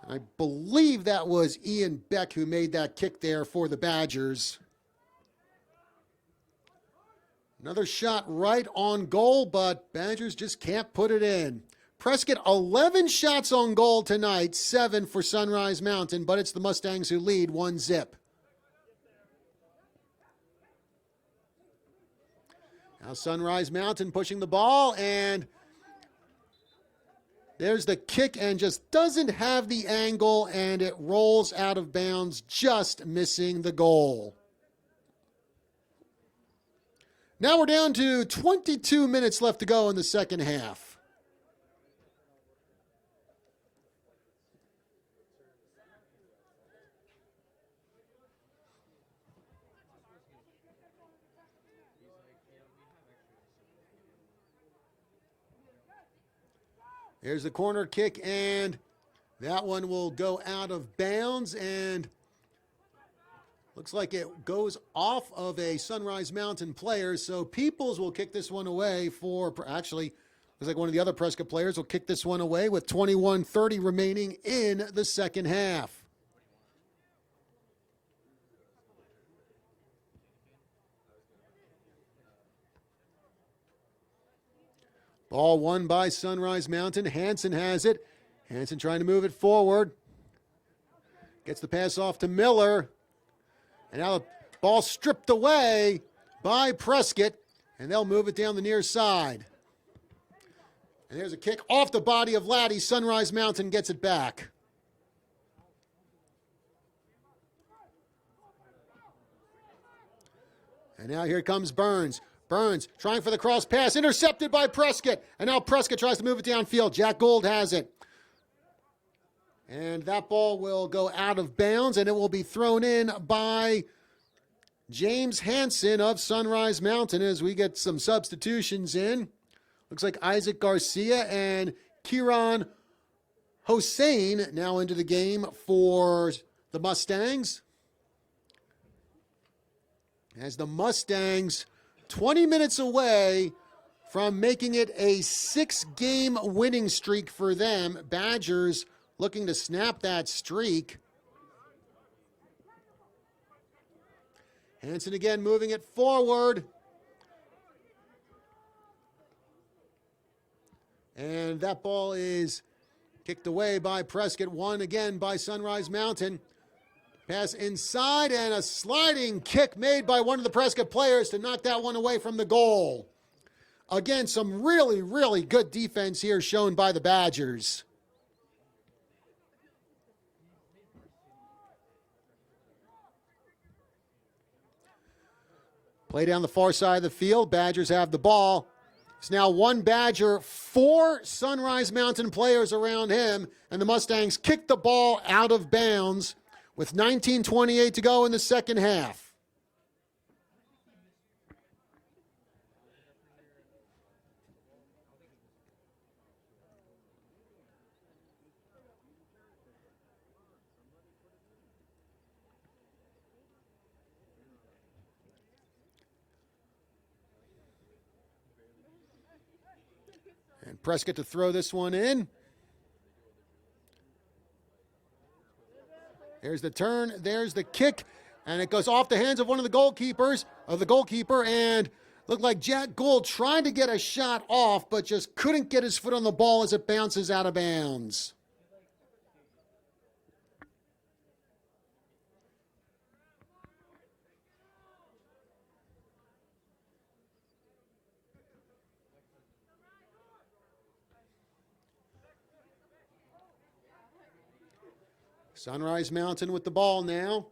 I believe that was Ian Beck who made that kick there for the Badgers. Another shot right on goal, but Badgers just can't put it in. Prescott, 11 shots on goal tonight, 7 for Sunrise Mountain, but it's the Mustangs who lead 1-0. Now Sunrise Mountain pushing the ball, and there's the kick and just doesn't have the angle, and it rolls out of bounds, just missing the goal. Now we're down to 22 minutes left to go in the second half. There's the corner kick, and that one will go out of bounds, and looks like it goes off of a Sunrise Mountain player, so Peoples will kick this one away for, actually, looks like one of the other Prescott players will kick this one away with 21:30 remaining in the second half. Ball won by Sunrise Mountain. Hansen has it. Hansen trying to move it forward. Gets the pass off to Miller. And now the ball stripped away by Prescott. And they'll move it down the near side. And there's a kick off the body of Laddie. Sunrise Mountain gets it back. And now here comes Burns. Burns trying for the cross pass. Intercepted by Prescott. And now Prescott tries to move it downfield. Jack Gould has it. And that ball will go out of bounds, and it will be thrown in by James Hansen of Sunrise Mountain as we get some substitutions in. Looks like Isaac Garcia and Kieran Hossein now into the game for the Mustangs. As the Mustangs, 20 minutes away from making it a 6-game winning streak for them. Badgers looking to snap that streak. Hansen again moving it forward. And that ball is kicked away by Prescott. Won again by Sunrise Mountain. Pass inside and a sliding kick made by one of the Prescott players to knock that one away from the goal. Again, some really, really good defense here shown by the Badgers. Play down the far side of the field. Badgers have the ball. It's now one Badger, 4 Sunrise Mountain players around him, and the Mustangs kick the ball out of bounds with 19:28 to go in the second half. And Prescott to throw this one in. There's the turn, there's the kick, and it goes off the hands of one of the goalkeeper, and looked like Jack Gould tried to get a shot off, but just couldn't get his foot on the ball as it bounces out of bounds. Sunrise Mountain with the ball now.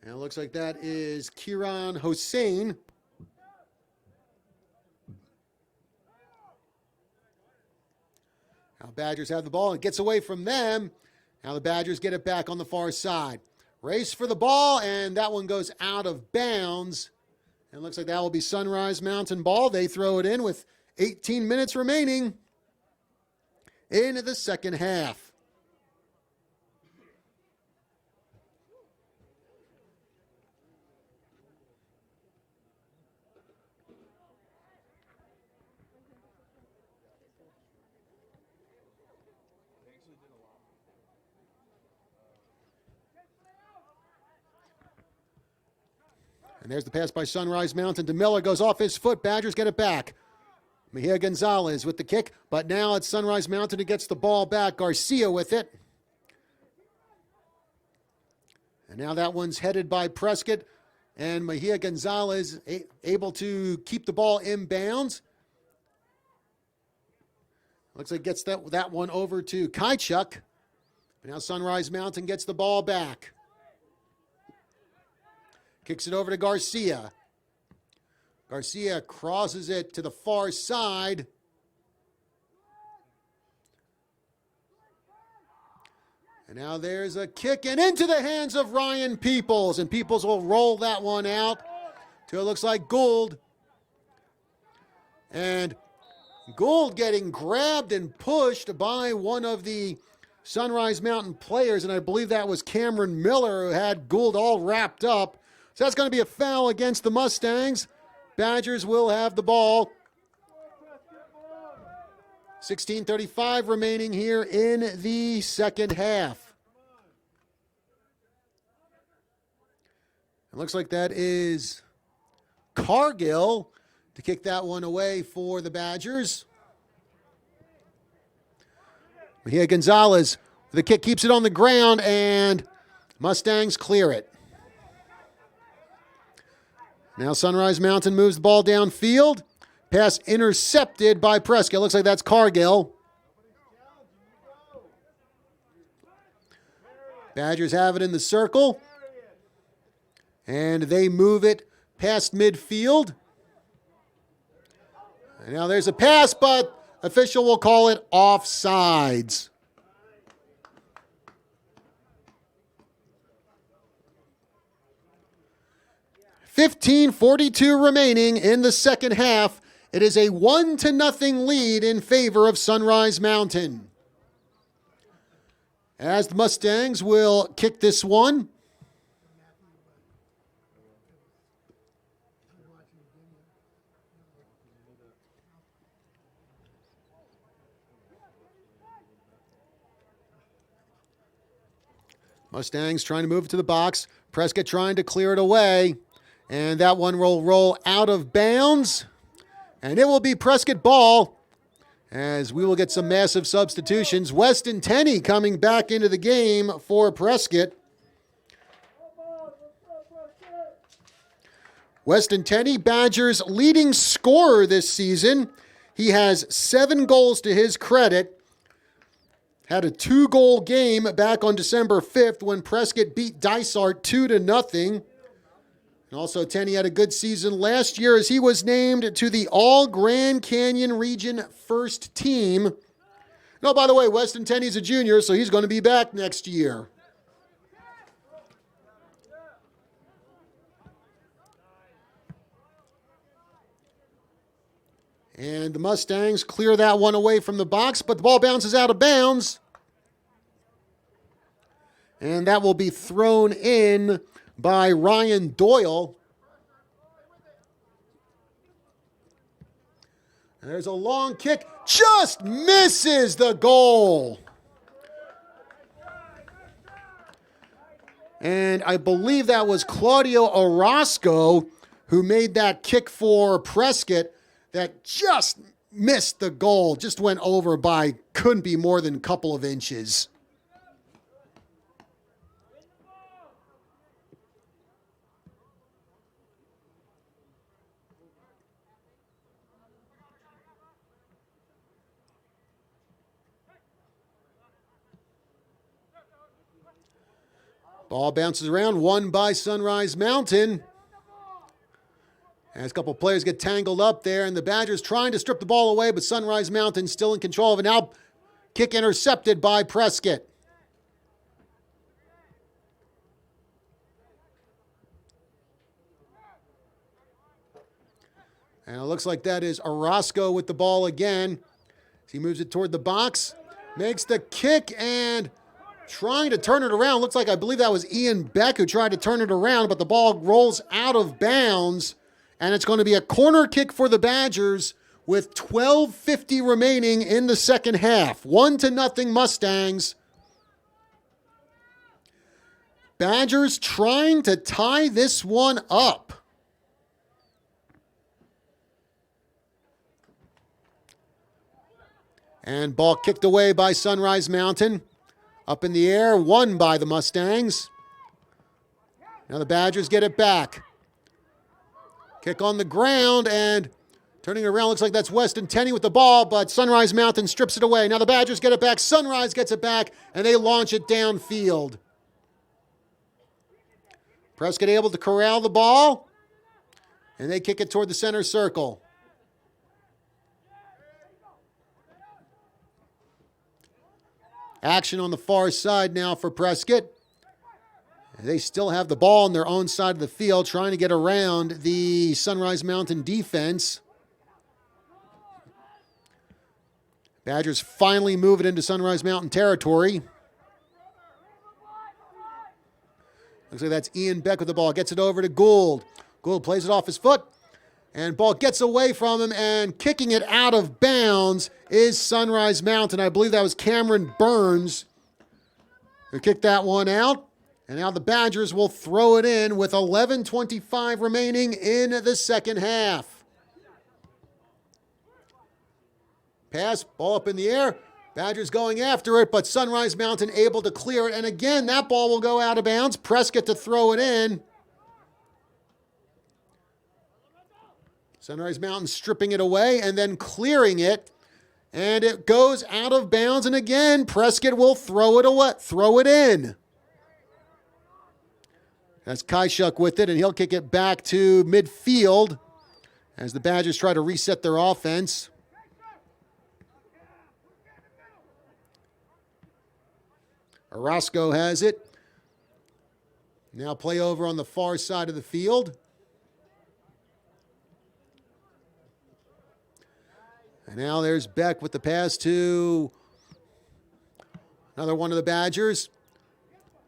And it looks like that is Kieran Hossein. Now Badgers have the ball. It gets away from them. Now the Badgers get it back on the far side. Race for the ball, and that one goes out of bounds. And it looks like that will be Sunrise Mountain ball. They throw it in with 18 minutes remaining in the second half. And there's the pass by Sunrise Mountain to Miller. Goes off his foot. Badgers get it back. Mejia Gonzalez with the kick. But now it's Sunrise Mountain who gets the ball back. Garcia with it. And now that one's headed by Prescott. And Mejia Gonzalez able to keep the ball in bounds. Looks like gets that one over to Kaichuk. But now Sunrise Mountain gets the ball back. Kicks it over to Garcia. Garcia crosses it to the far side. And now there's a kick and into the hands of Ryan Peoples. And Peoples will roll that one out to it looks like Gould. And Gould getting grabbed and pushed by one of the Sunrise Mountain players. And I believe that was Cameron Miller who had Gould all wrapped up. So that's going to be a foul against the Mustangs. Badgers will have the ball. 16:35 remaining here in the second half. It looks like that is Cargill to kick that one away for the Badgers. Mejia Gonzalez, the kick keeps it on the ground, and Mustangs clear it. Now Sunrise Mountain moves the ball downfield. Pass intercepted by Prescott. Looks like that's Cargill. Badgers have it in the circle. And they move it past midfield. And now there's a pass, but official will call it offsides. .42 remaining in the second half. It is a 1-0 lead in favor of Sunrise Mountain. As the Mustangs will kick this one. Mustangs trying to move it to the box. Prescott trying to clear it away. And that one will roll out of bounds. And it will be Prescott ball as we will get some massive substitutions. Weston Tenney coming back into the game for Prescott. Weston Tenney, Badgers' leading scorer this season. He has 7 goals to his credit. Had a 2-goal game back on December 5th when Prescott beat Dysart 2-0. And also, Tenney had a good season last year as he was named to the All-Grand Canyon Region First Team. No, by the way, Weston Tenney's a junior, so he's going to be back next year. And the Mustangs clear that one away from the box, but the ball bounces out of bounds. And that will be thrown in by Ryan Doyle. There's a long kick. Just misses the goal. And I believe that was Claudio Orozco who made that kick for Prescott that just missed the goal. Just went over by, couldn't be more than a couple of inches. Ball bounces around, won by Sunrise Mountain. As a couple of players get tangled up there, and the Badgers trying to strip the ball away, but Sunrise Mountain still in control of it. Now, kick intercepted by Prescott. And it looks like that is Orozco with the ball again. He moves it toward the box, makes the kick, and trying to turn it around. Looks like, I believe that was Ian Beck who tried to turn it around, but the ball rolls out of bounds. And it's going to be a corner kick for the Badgers with 12:50 remaining in the second half. 1-0 Mustangs. Badgers trying to tie this one up. And ball kicked away by Sunrise Mountain. Up in the air, won by the Mustangs. Now the Badgers get it back. Kick on the ground, and turning it around, looks like that's Weston Tenney with the ball, but Sunrise Mountain strips it away. Now the Badgers get it back. Sunrise gets it back, and they launch it downfield. Prescott able to corral the ball, and they kick it toward the center circle. Action on the far side now for Prescott. They still have the ball on their own side of the field, trying to get around the Sunrise Mountain defense. Badgers finally move it into Sunrise Mountain territory. Looks like that's Ian Beck with the ball. Gets it over to Gould. Gould plays it off his foot. And ball gets away from him, and kicking it out of bounds is Sunrise Mountain. I believe that was Cameron Burns who kicked that one out. And now the Badgers will throw it in with 11:25 remaining in the second half. Pass, ball up in the air. Badgers going after it, but Sunrise Mountain able to clear it. And again, that ball will go out of bounds. Prescott to throw it in. Sunrise Mountain stripping it away and then clearing it. And it goes out of bounds. And again, Prescott will throw it away, throw it in. That's Kaishuk with it, and he'll kick it back to midfield as the Badgers try to reset their offense. Orozco has it. Now play over on the far side of the field. And now there's Beck with the pass to another one of the Badgers.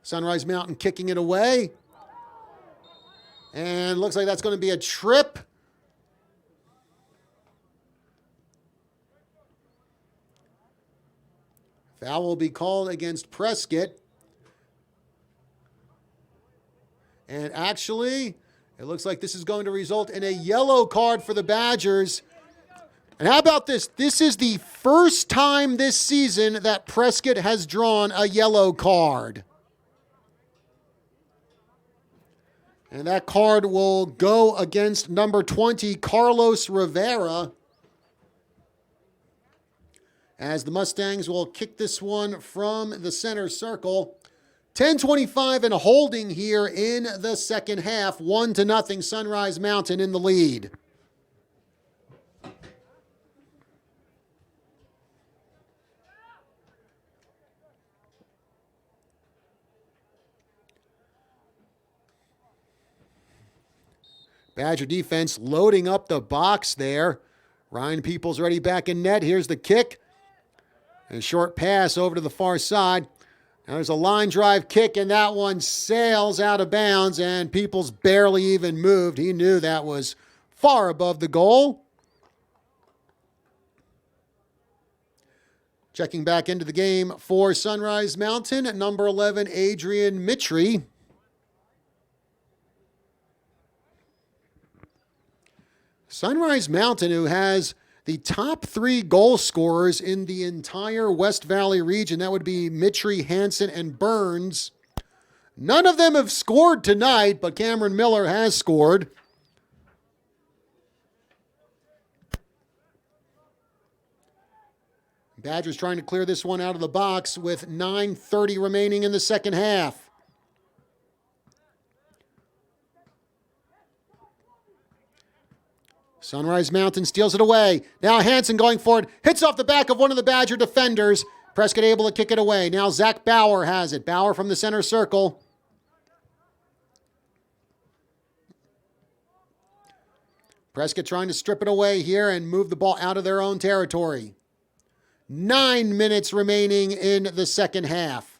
Sunrise Mountain kicking it away. And looks like that's going to be a trip. Foul will be called against Prescott. And actually, it looks like this is going to result in a yellow card for the Badgers. And how about this? This is the first time this season that Prescott has drawn a yellow card. And that card will go against number 20, Carlos Rivera, as the Mustangs will kick this one from the center circle. 10:25 and holding here in the second half. 1-0, Sunrise Mountain in the lead. Badger defense loading up the box there. Ryan Peoples ready back in net. Here's the kick. A short pass over to the far side. Now there's a line drive kick, and that one sails out of bounds, and Peoples barely even moved. He knew that was far above the goal. Checking back into the game for Sunrise Mountain, number 11, Adrian Mitri. Sunrise Mountain, who has the top 3 goal scorers in the entire West Valley region. That would be Mitri, Hansen, and Burns. None of them have scored tonight, but Cameron Miller has scored. Badgers trying to clear this one out of the box with 9:30 remaining in the second half. Sunrise Mountain steals it away. Now Hansen going forward, hits off the back of one of the Badger defenders. Prescott able to kick it away. Now Zach Bauer has it. Bauer from the center circle. Prescott trying to strip it away here and move the ball out of their own territory. 9 minutes remaining in the second half.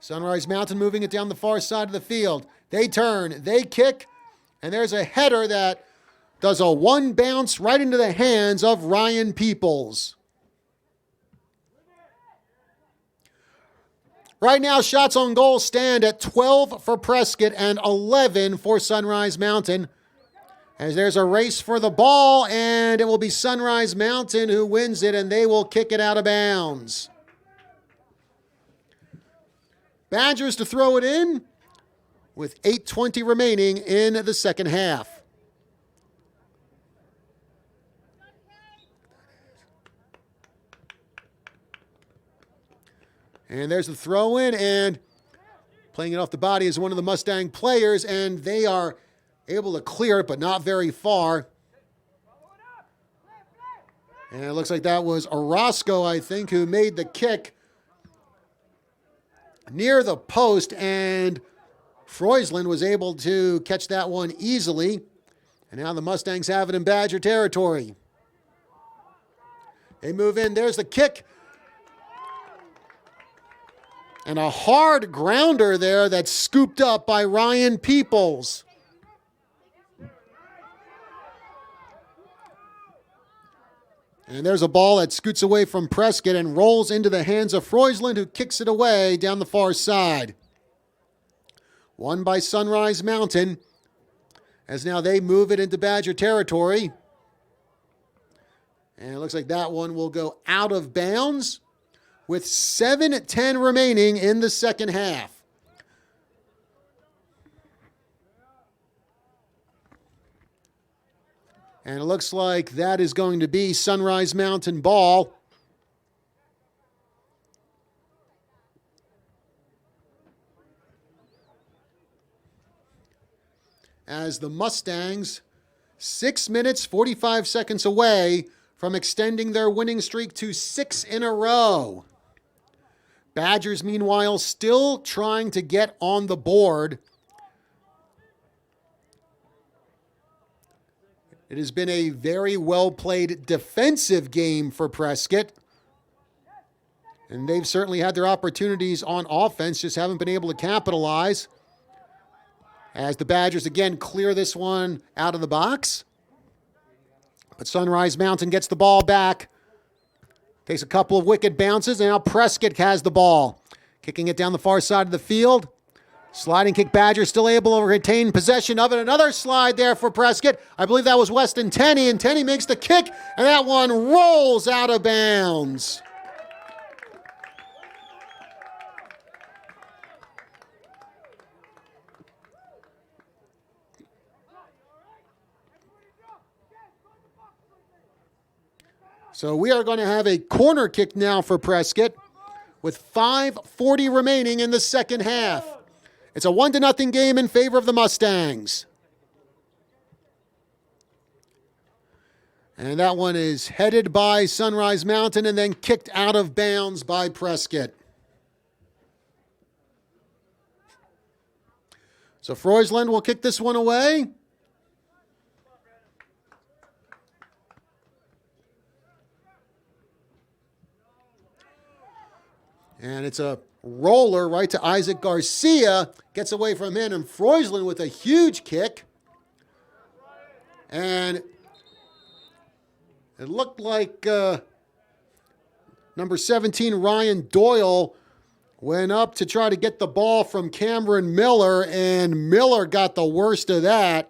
Sunrise Mountain moving it down the far side of the field. They turn, they kick, and there's a header that does a one bounce right into the hands of Ryan Peoples. Right now, shots on goal stand at 12 for Prescott and 11 for Sunrise Mountain. As there's a race for the ball, and it will be Sunrise Mountain who wins it, and they will kick it out of bounds. Badgers to throw it in with 8:20 remaining in the second half. And there's the throw in, and playing it off the body is one of the Mustang players, and they are able to clear it, but not very far. And it looks like that was Orozco, I think, who made the kick near the post, and Freusland was able to catch that one easily. And now the Mustangs have it in Badger territory. They move in. There's the kick. And a hard grounder there that's scooped up by Ryan Peoples. And there's a ball that scoots away from Prescott and rolls into the hands of Freusland, who kicks it away down the far side. Won by Sunrise Mountain, as now they move it into Badger territory. And it looks like that one will go out of bounds with 7:10 remaining in the second half. And it looks like that is going to be Sunrise Mountain ball. as the Mustangs, 6 minutes, 45 seconds away from extending their winning streak to 6 in a row. Badgers, meanwhile, still trying to get on the board. It has been a very well-played defensive game for Prescott. And they've certainly had their opportunities on offense, just haven't been able to capitalize. As the Badgers again clear this one out of the box. But Sunrise Mountain gets the ball back. Takes a couple of wicked bounces, and now Prescott has the ball. Kicking it down the far side of the field. Sliding kick, Badgers still able to retain possession of it. Another slide there for Prescott. I believe that was Weston Tenney, and Tenney makes the kick, and that one rolls out of bounds. So we are going to have a corner kick now for Prescott with 5:40 remaining in the second half. It's a 1-0 game in favor of the Mustangs. And that one is headed by Sunrise Mountain and then kicked out of bounds by Prescott. So Freusland will kick this one away. And it's a roller right to Isaac Garcia. Gets away from him, and Freusland with a huge kick. And it looked like number 17, Ryan Doyle, went up to try to get the ball from Cameron Miller, and Miller got the worst of that.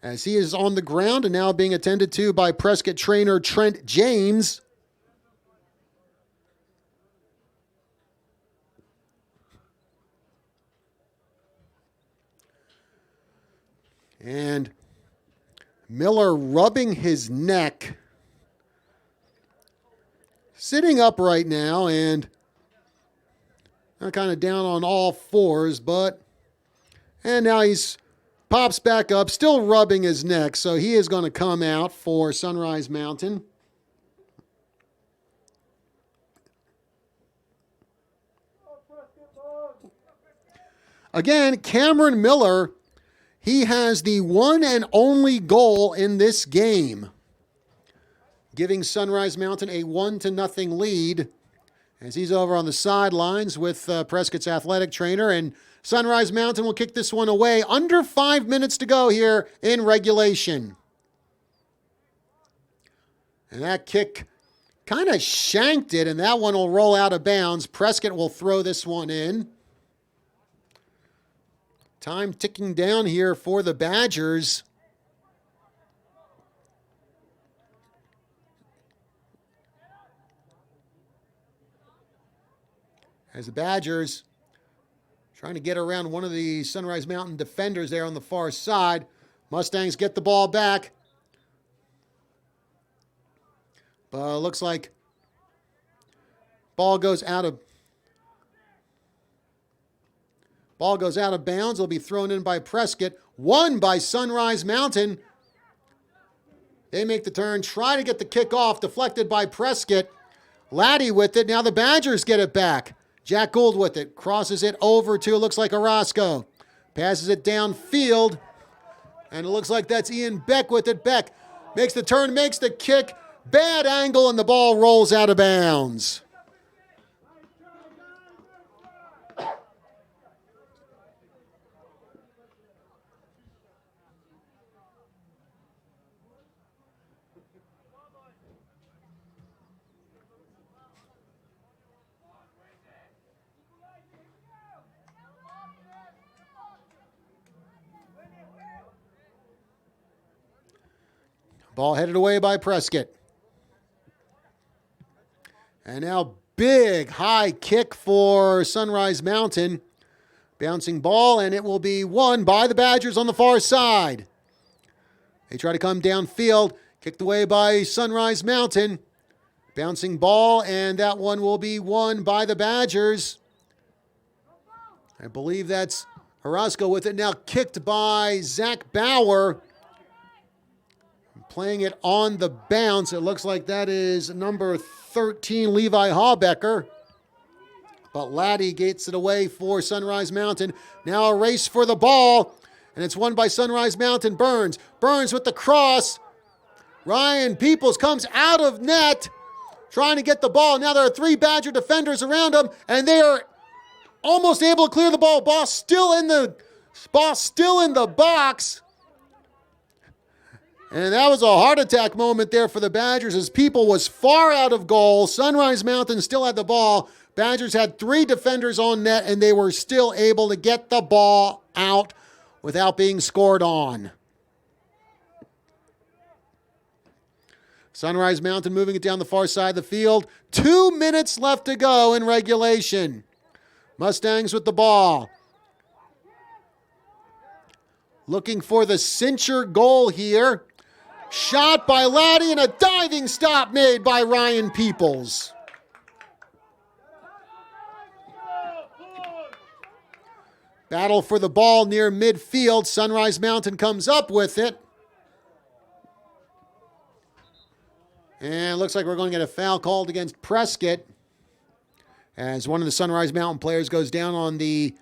As he is on the ground and now being attended to by Prescott trainer Trent James. And Miller rubbing his neck. Sitting up right now and kind of down on all fours, and now he's pops back up, still rubbing his neck, so he is going to come out for Sunrise Mountain. Again, Cameron Miller, he has the one and only goal in this game, giving Sunrise Mountain a 1-0 lead as he's over on the sidelines with Prescott's athletic trainer, and Sunrise Mountain will kick this one away. Under 5 minutes to go here in regulation. And that kick kind of shanked it, and that one will roll out of bounds. Prescott will throw this one in. Time ticking down here for the Badgers. As the Badgers trying to get around one of the Sunrise Mountain defenders there on the far side. Mustangs get the ball back. But looks like ball goes out of bounds. It'll be thrown in by Prescott. Won by Sunrise Mountain. They make the turn, try to get the kick off, deflected by Prescott. Laddie with it. Now the Badgers get it back. Jack Gould with it. Crosses it over to, looks like Orozco. Passes it downfield. And it looks like that's Ian Beck with it. Beck makes the turn, makes the kick. Bad angle, and the ball rolls out of bounds. Ball headed away by Prescott. And now big high kick for Sunrise Mountain. Bouncing ball, and it will be won by the Badgers on the far side. They try to come downfield. Kicked away by Sunrise Mountain. Bouncing ball, and that one will be won by the Badgers. I believe that's Orozco with it now, kicked by Zach Bauer. Playing it on the bounce. It looks like that is number 13, Levi Haubecker. But Laddie gets it away for Sunrise Mountain. Now a race for the ball. And it's won by Sunrise Mountain. Burns. Burns with the cross. Ryan Peoples comes out of net, trying to get the ball. Now there are 3 Badger defenders around him, and they are almost able to clear the ball. Ball still in the box. And that was a heart attack moment there for the Badgers as People was far out of goal. Sunrise Mountain still had the ball. Badgers had 3 defenders on net, and they were still able to get the ball out without being scored on. Sunrise Mountain moving it down the far side of the field. 2 minutes left to go in regulation. Mustangs with the ball. Looking for the cincher goal here. Shot by Laddie and a diving stop made by Ryan Peoples. Battle for the ball near midfield. Sunrise Mountain comes up with it. And it looks like we're going to get a foul called against Prescott as one of the Sunrise Mountain players goes down on the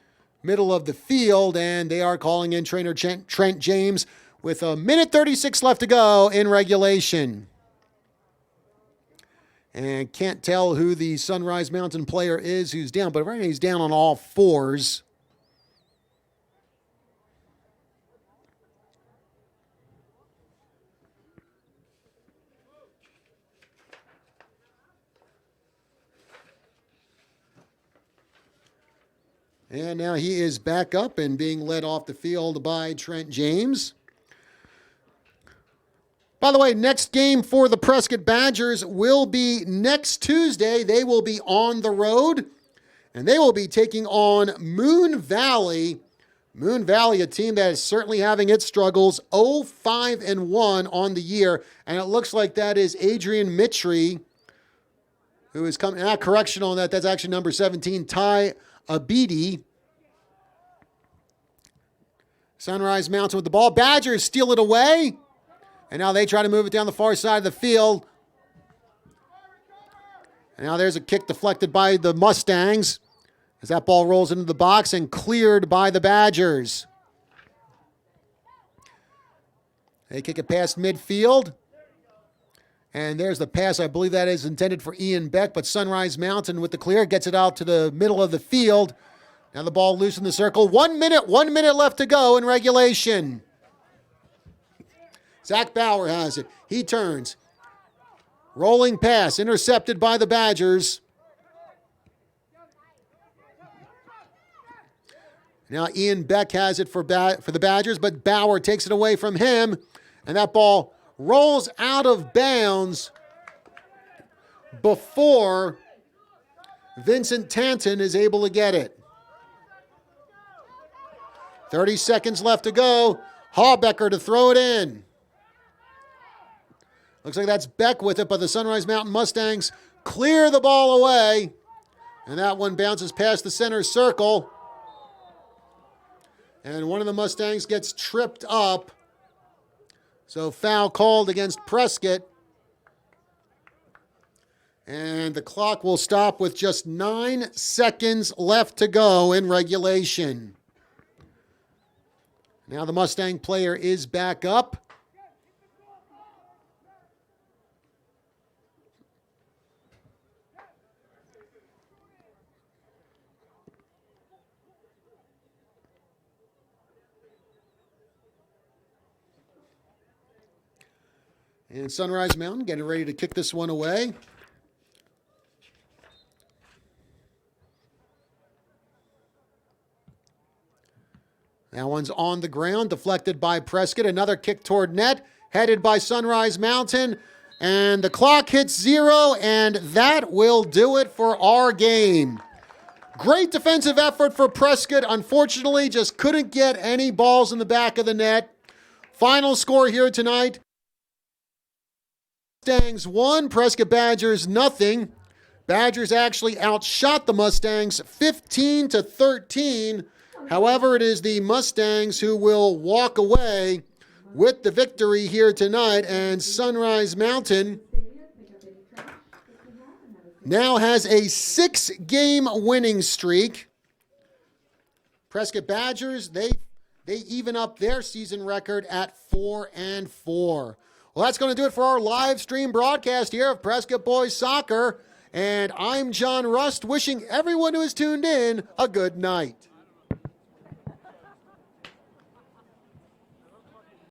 middle of the field, and they are calling in trainer Trent James with 1:36 left to go in regulation. And can't tell who the Sunrise Mountain player is who's down, but right now he's down on all fours. And now he is back up and being led off the field by Trent James. By the way, next game for the Prescott Badgers will be next Tuesday. They will be on the road, and they will be taking on Moon Valley. Moon Valley, a team that is certainly having its struggles, 0-5-1 on the year. And it looks like that is Adrian Mitri, who is coming. Correction on that. That's actually number 17, Ty Abidi. Sunrise Mountain with the ball. Badgers steal it away. And now they try to move it down the far side of the field. And now there's a kick deflected by the Mustangs as that ball rolls into the box and cleared by the Badgers. They kick it past midfield. And there's the pass. I believe that is intended for Ian Beck, but Sunrise Mountain with the clear gets it out to the middle of the field. Now the ball loose in the circle. 1 minute left to go in regulation. Zach Bauer has it. He turns. Rolling pass, intercepted by the Badgers. Now Ian Beck has it for the Badgers, but Bauer takes it away from him. And that ball rolls out of bounds before Vincent Tanton is able to get it. 30 seconds left to go. Haubecker to throw it in. Looks like that's Beck with it, but the Sunrise Mountain Mustangs clear the ball away. And that one bounces past the center circle. And one of the Mustangs gets tripped up. So foul called against Prescott. And the clock will stop with just 9 seconds left to go in regulation. Now the Mustang player is back up. And Sunrise Mountain getting ready to kick this one away. That one's on the ground, deflected by Prescott. Another kick toward net, headed by Sunrise Mountain. And the clock hits 0, and that will do it for our game. Great defensive effort for Prescott. Unfortunately, just couldn't get any balls in the back of the net. Final score here tonight. Mustangs 1, Prescott Badgers nothing. Badgers actually outshot the Mustangs 15-13. However, it is the Mustangs who will walk away with the victory here tonight, and Sunrise Mountain now has a 6-game winning streak. Prescott Badgers, they even up their season record at 4-4. Well, that's going to do it for our live stream broadcast here of Prescott Boys Soccer. And I'm John Rust, wishing everyone who has tuned in a good night.